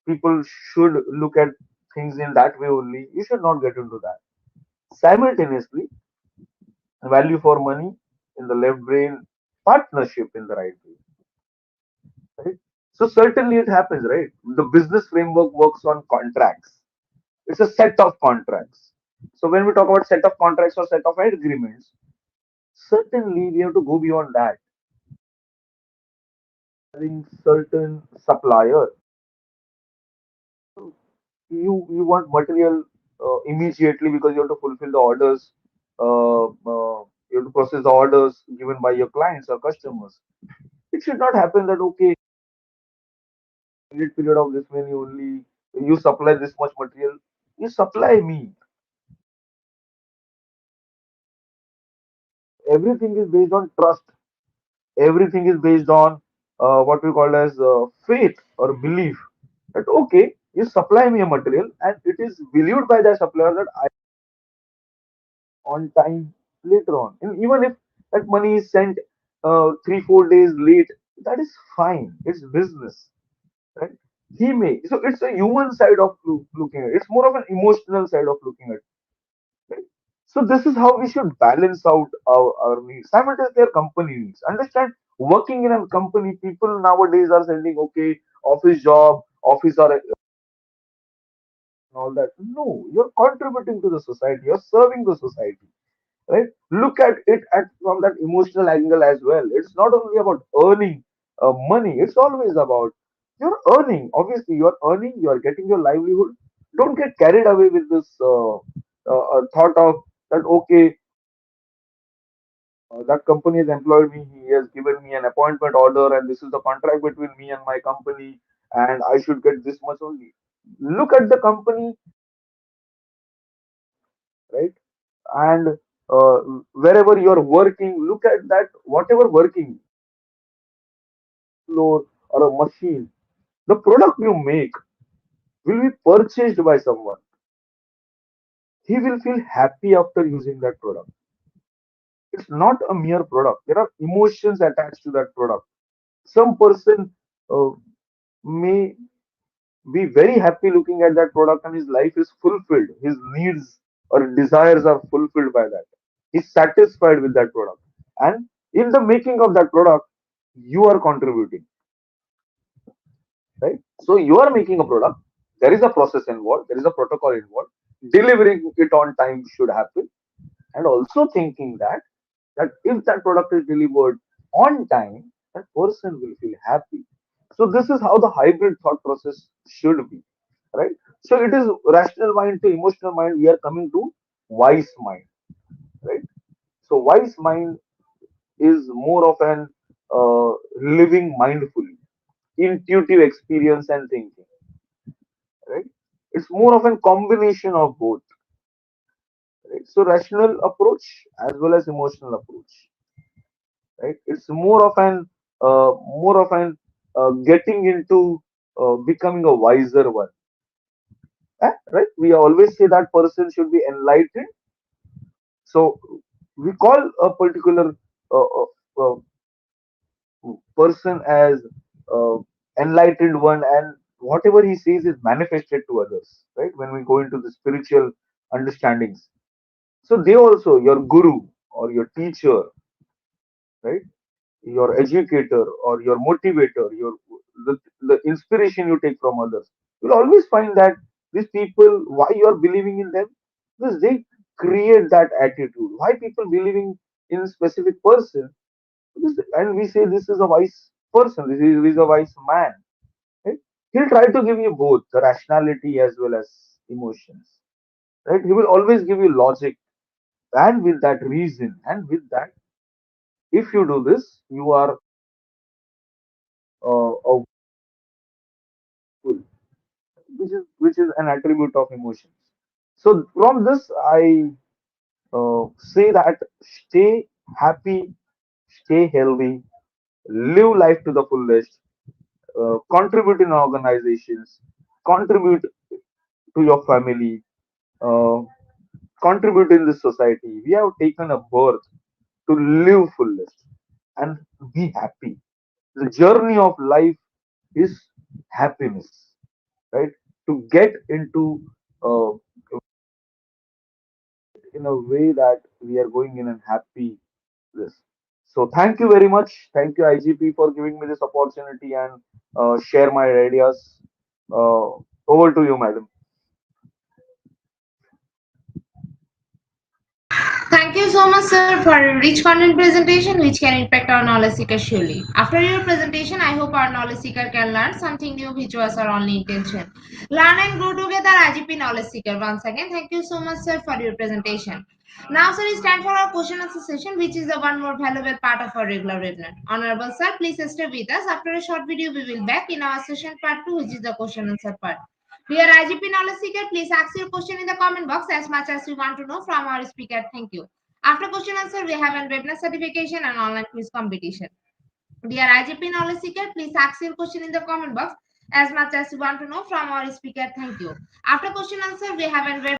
Speaker 2: people should look at things in that way only. You should not get into that. Simultaneously, value for money in the left brain, partnership in the right brain, right? So certainly it happens, right? The business framework works on contracts. It's a set of contracts. So when we talk about set of contracts or set of agreements, certainly we have to go beyond that. Having certain supplier, you want material immediately because you have to fulfill the orders. You have to process the orders given by your clients or customers. It should not happen that okay, period of this many only you supply this much material. You supply me. Everything is based on trust. Everything is based on what we call as faith or belief. That okay, you supply me a material and it is believed by the supplier that I on time later on. And even if that money is sent 3 4 days late, that is fine. It's business, right? He may. So it's a human side of looking at it. It's more of an emotional side of looking at it. Right? So this is how we should balance out our needs. Simultaneously, our company needs. Understand, working in a company, people nowadays are sending okay, office job, office or all that. No, you're contributing to the society. You're serving the society, right? Look at it from that emotional angle as well. It's not only about earning money. It's always about you're earning. Obviously, you're earning. You're getting your livelihood. Don't get carried away with this thought of that. Okay, that company has employed me. He has given me an appointment order, and this is the contract between me and my company, and I should get this much only. Look at the company, right? And uh, wherever you're working, look at that. Whatever working floor or a machine, the product you make will be purchased by someone. He will feel happy after using that product. It's not a mere product. There are emotions attached to that product. Some person uh, may be very happy looking at that product and his life is fulfilled. His needs or desires are fulfilled by that. He's satisfied with that product. And in the making of that product, you are contributing, right? So you are making a product. There is a process involved, there is a protocol involved. Delivering it on time should happen, and also thinking that if that product is delivered on time, that person will feel happy. So this is how the hybrid thought process should be, right? So it is rational mind to emotional mind. We are coming to wise mind, right? So wise mind is more of an living mindfully, intuitive experience and thinking, right? It's more of a combination of both, right? So rational approach as well as emotional approach, right? It's more of an getting into becoming a wiser one, right? We always say that person should be enlightened. So we call a particular uh, uh, uh, person as uh, enlightened one, and whatever he says is manifested to others, right? When we go into the spiritual understandings, so they also your guru or your teacher, right? Your educator or your motivator, the inspiration you take from others, you'll always find that these people, why you are believing in them, because they create that attitude. Why people believing in a specific person, because, and we say this is a wise person, this is a wise man, right? He'll try to give you both the rationality as well as emotions, right? He will always give you logic, and with that reason, and with that, if you do this, you are a fool, which is an attribute of emotions. So from this, I say that stay happy, stay healthy, live life to the fullest, contribute in organizations, contribute to your family, uh, contribute in this society. We have taken a birth to live fullest and be happy. The journey of life is happiness, right? To get into uh, in a way that we are going in and happy this. So thank you very much. Thank you IGP for giving me this opportunity and share my ideas. Uh, over to you, madam.
Speaker 1: Thank you so much, sir, for a rich content presentation which can impact our knowledge seeker surely. After your presentation, I hope our knowledge seeker can learn something new which was our only intention. Learn and grow together, IGP Knowledge Seeker. Once again, thank you so much, sir, for your presentation. Now, sir, it's time for our question answer session, which is the one more valuable part of our regular webinar. Honorable sir, please stay with us. After a short video, we will back in our session part 2, which is the question answer part. Dear IGP Knowledge Seeker, please ask your question in the comment box as much as you want to know from our speaker. Thank you. After question answer, we have a webinar certification and online quiz competition. Dear IGP Knowledge Seeker, please ask your question in the comment box as much as you want to know from our speaker. Thank you. After question answer, we have a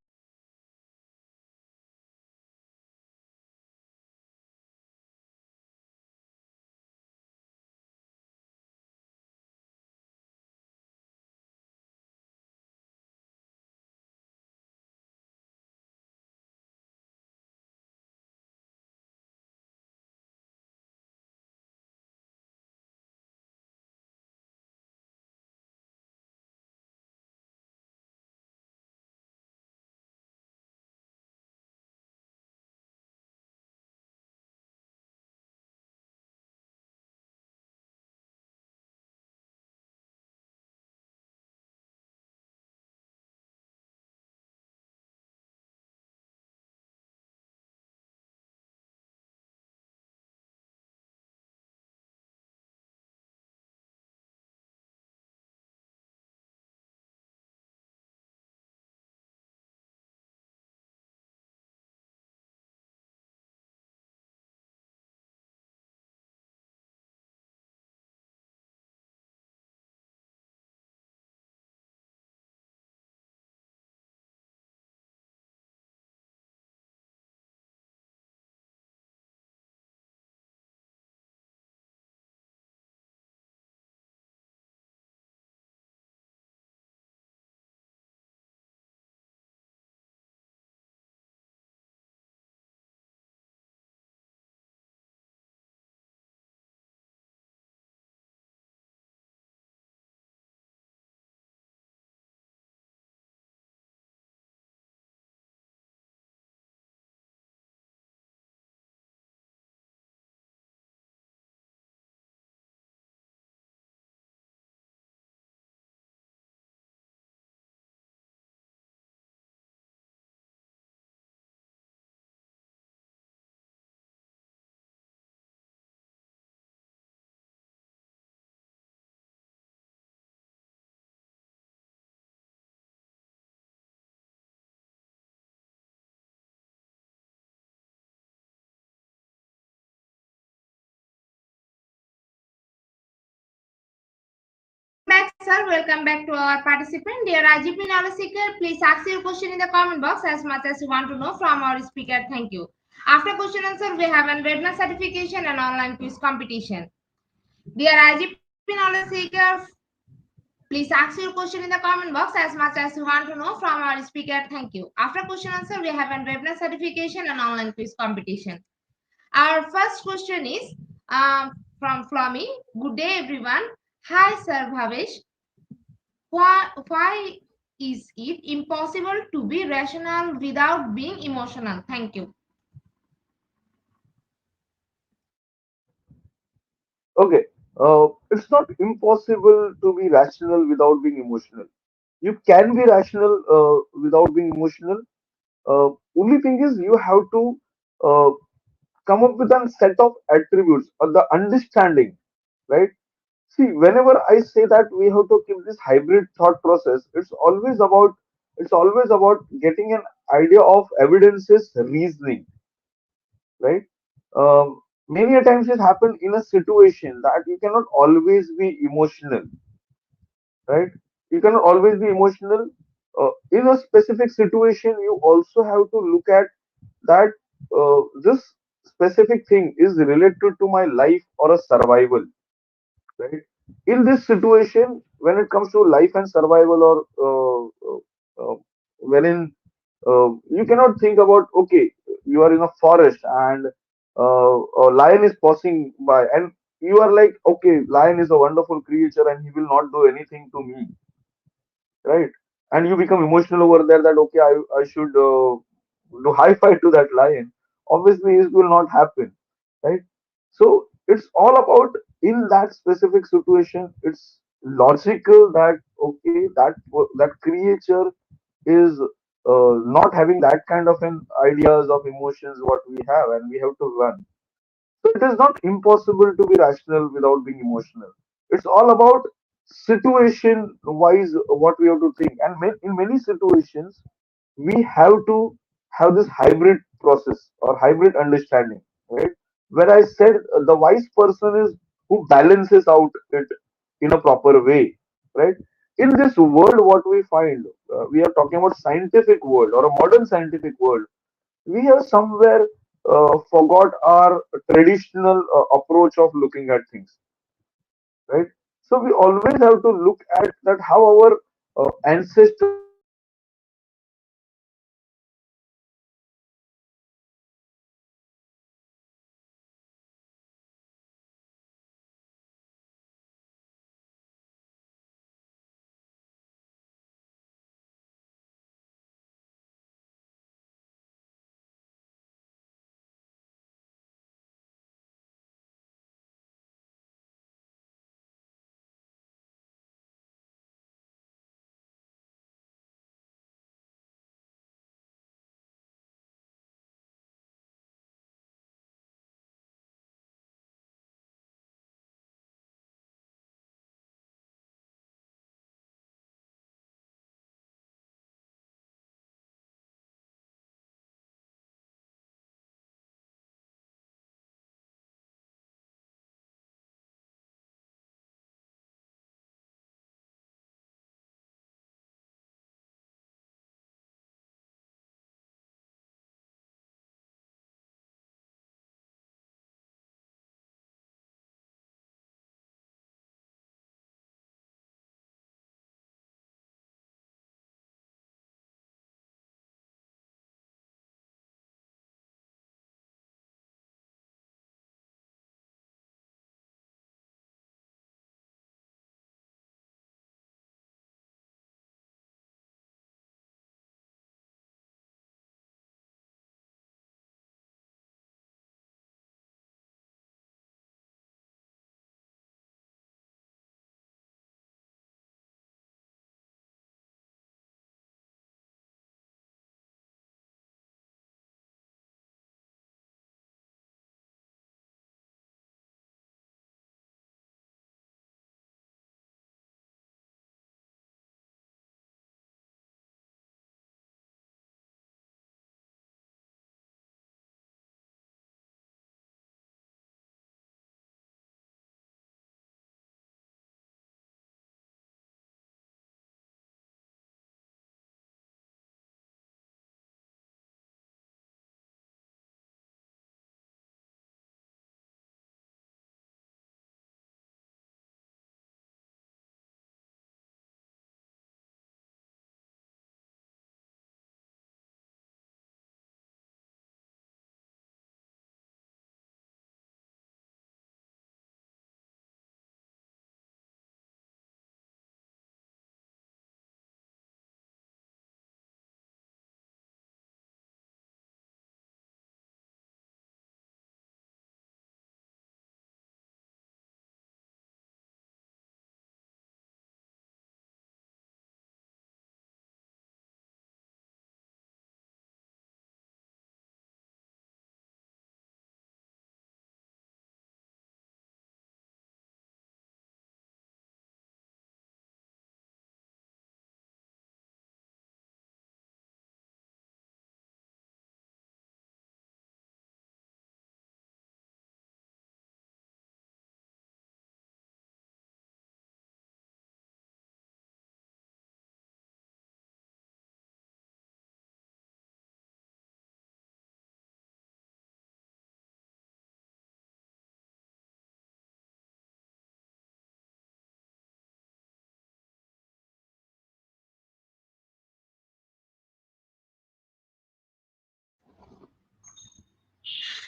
Speaker 1: sir. Welcome back to our participant. Dear IGP knowledge seeker, please ask your question in the comment box as much as you want to know from our speaker. Thank you. After question answer, we have an webinar certification and online quiz competition. Dear IGP knowledge seekers, please ask your question in the comment box as much as you want to know from our speaker. Thank you. After question answer, we have a webinar certification and online quiz competition. Our first question is from Flomi. Good day, everyone. Hi, Sir Bhavesh. Why is it impossible to be rational without being emotional? Thank you.
Speaker 2: Okay. It's not impossible to be rational without being emotional. You can be rational without being emotional. Only thing is you have to uh, come up with a set of attributes or the understanding, right? See, whenever I say that we have to keep this hybrid thought process, it's always about getting an idea of evidences reasoning, right? Many a times it happens in a situation that you cannot always be emotional, right? You cannot always be emotional. In a specific situation, you also have to look at that this specific thing is related to my life or a survival, right? In this situation, when it comes to life and survival, or wherein you cannot think about, okay, you are in a forest and a lion is passing by, and you are like, okay, lion is a wonderful creature and he will not do anything to me, right? And you become emotional over there that, okay, I should do high five to that lion. Obviously, it will not happen, right? So it's all about, in that specific situation, it's logical that, okay, that creature is not having that kind of an ideas of emotions what we have, and we have to run. So it is not impossible to be rational without being emotional. It's all about situation wise what we have to think. And in many situations, we have to have this hybrid process or hybrid understanding, right? Where I said the wise person is who balances out it in a proper way, right? In this world, what we find, we are talking about scientific world or a modern scientific world, we have somewhere forgot our traditional approach of looking at things, right? So we always have to look at that how our ancestors have looked at things, right? So in this situation,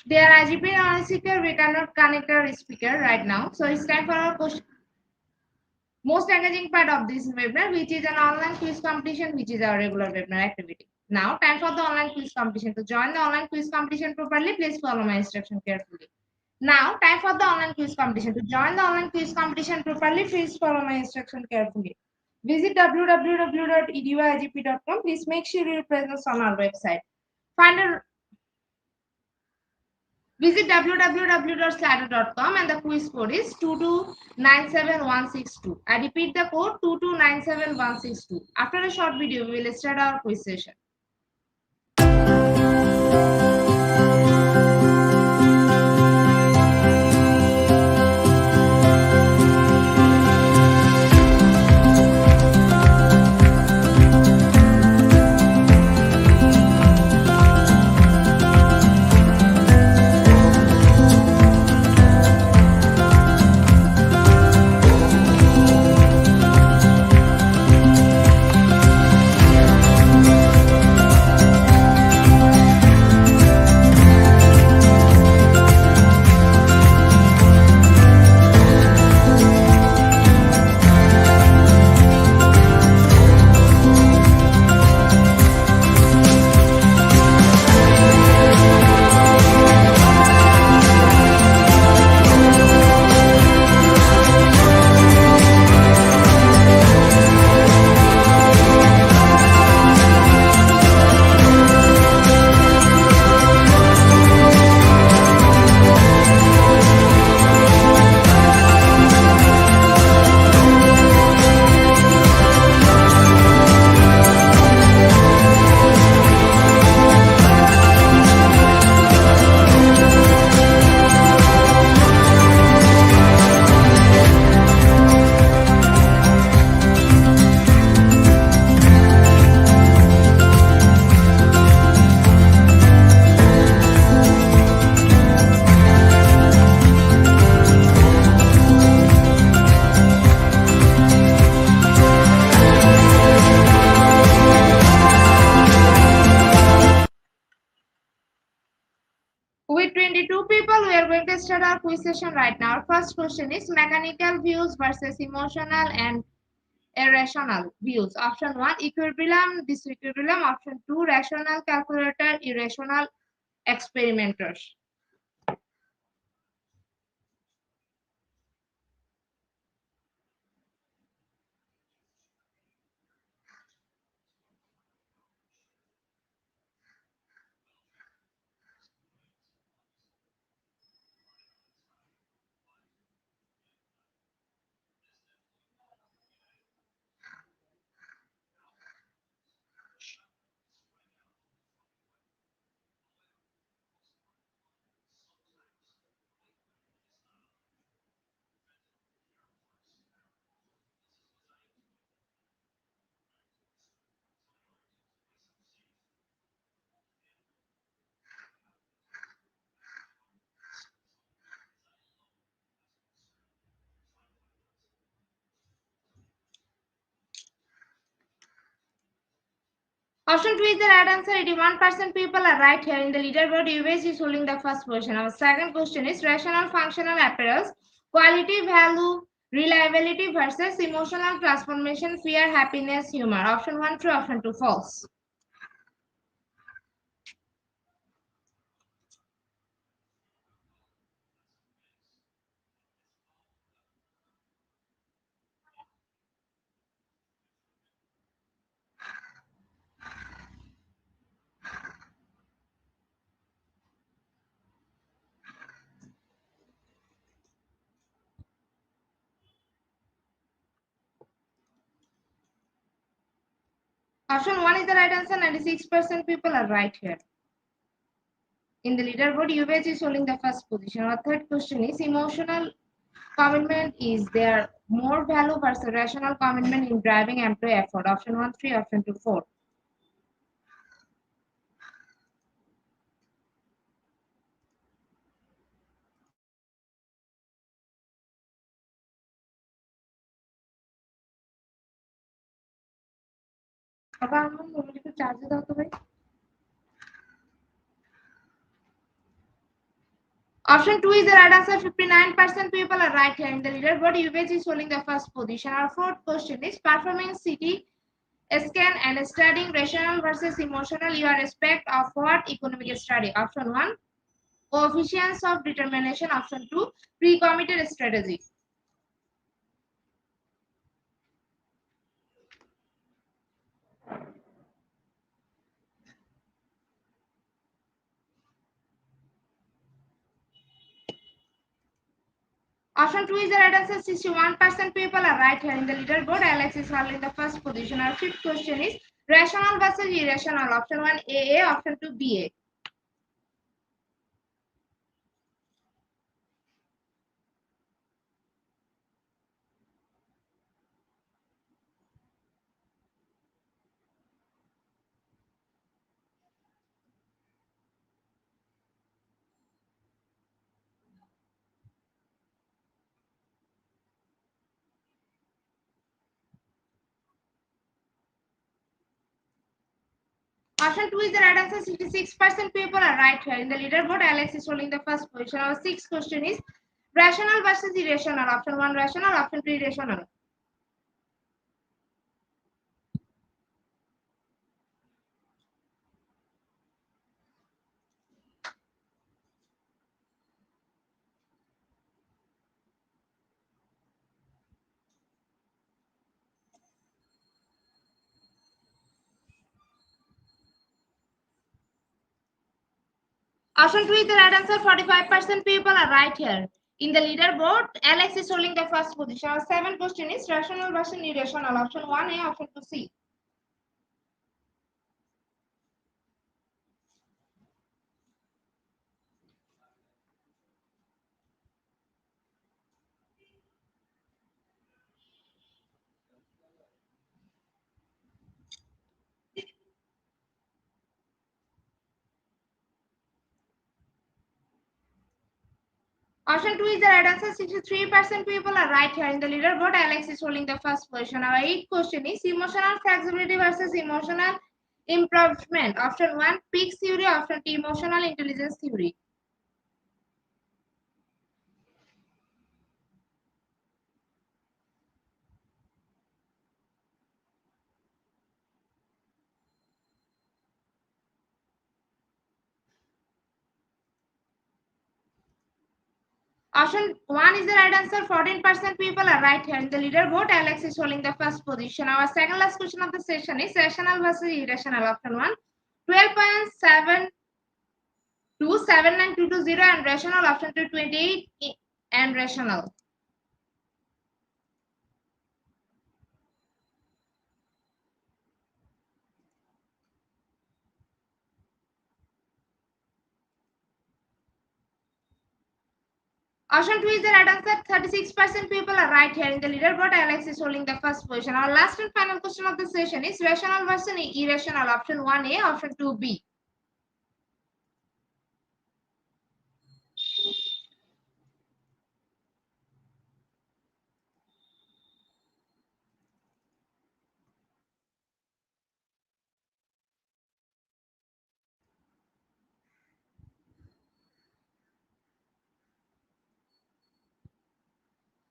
Speaker 1: Dear IGP knowledge seeker, we cannot connect our speaker right now. So it's time for our question. Most engaging part of this webinar, which is an online quiz competition, which is our regular webinar activity. Now, time for the online quiz competition. To join the online quiz competition properly, please follow my instruction carefully. Now, time for the online quiz competition. To join the online quiz competition properly, please follow my instruction carefully. Visit www.eduigp.com. Please make sure you present on our website. Find a Visit www.slido.com and the quiz code is 2297162. I repeat the code 2297162. After a short video, we will start our quiz session. With 22 people, we are going to start our quiz session right now. Our first question is mechanical views versus emotional and irrational views. Option 1, equilibrium, disequilibrium. Option 2, rational calculator, irrational experimenters. Option 2 is the right answer. 81% people are right here. In the leaderboard, US is holding the first position. Our second question is rational functional appearance, quality, value, reliability versus emotional transformation, fear, happiness, humor. Option 1 true, option 2 false. Option 1 is the right answer. 96% people are right here. In the leaderboard, US is holding the first position. Our third question is emotional commitment is there more value versus rational commitment in driving employee effort. Option 1 3, option 2 4. আবার আমার মোবাইলে একটু চার্জে দাও তো ভাই। Option 2 is the right answer. 59% people are right here in the leaderboard. UVH is holding the first position. Our fourth question is performing CT scan and studying rational versus emotional. You are respect of what economic study? Option 1, coefficients of determination. Option 2, pre-committed strategy. Option 2 is the right answer. 61% people are right here in the leaderboard. Alex is holding the first position. Our fifth question is rational versus irrational. Option 1 AA, option 2 BA. Option 2 is the right answer. 66% people are right here in the leaderboard. Alex is holding the first position. Our sixth question is rational versus irrational. Option 1 rational, option 2 irrational. Option 2 is the right answer. 45% people are right here. In the leaderboard, Alex is holding the first position. Our seventh question is rational versus irrational. Option 1A, option 2C. Option 2 is the right answer. 63% people are right here in the leaderboard. Alex is holding the first position. Our eighth question is emotional flexibility versus emotional improvement. Option 1 peak theory. Option 2 emotional intelligence theory. Option 1 is the right answer. 14% people are right here in the leaderboard. Alex is holding the first position. Our second last question of the session is rational versus irrational. Option 1 12.7 to 79220 and rational. Option 2 28 and rational. Option 2 is the right answer. 36% people are right here in the leaderboard. Alex is holding the first position. Our last and final question of the session is rational versus irrational. Option 1A, option 2B.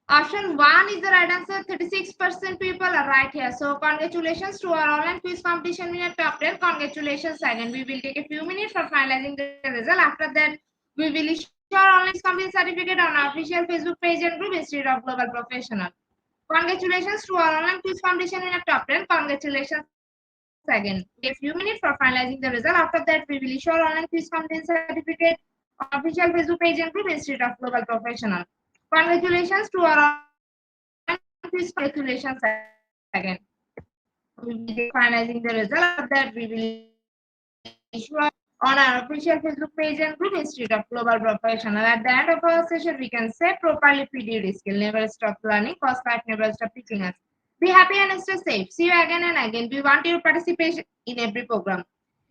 Speaker 1: Option 1 is the right answer. 36% people are right here. So congratulations to our online quiz competition winner top 10. Congratulations again. We will take a few minutes for finalizing the result. After that, we will issue our online competition certificate on our official Facebook page and group Institute of Global Professional. Congratulations to our online quiz competition winner top 10. Congratulations again. Take a few minutes for finalizing the result. After that, we will issue our online quiz competition certificate on official Facebook page and group Institute of Global Professional. Congratulations to our congratulations again. We will be finalizing the result of that. We will issue on our official Facebook page and group Institute of Global Professional. At the end of our session, we can say properly PDD skill. Never stop learning, cause life never stop teaching us. Be happy and stay safe. See you again and again. We want your participation in every program.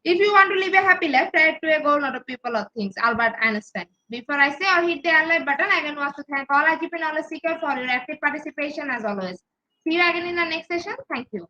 Speaker 1: If you want to live a happy life, try to a goal, not a people or things. Albert Einstein. Before I say or hit the like button, I again want to thank all IGP knowledge seekers for your active participation as always. See you again in the next session. Thank you.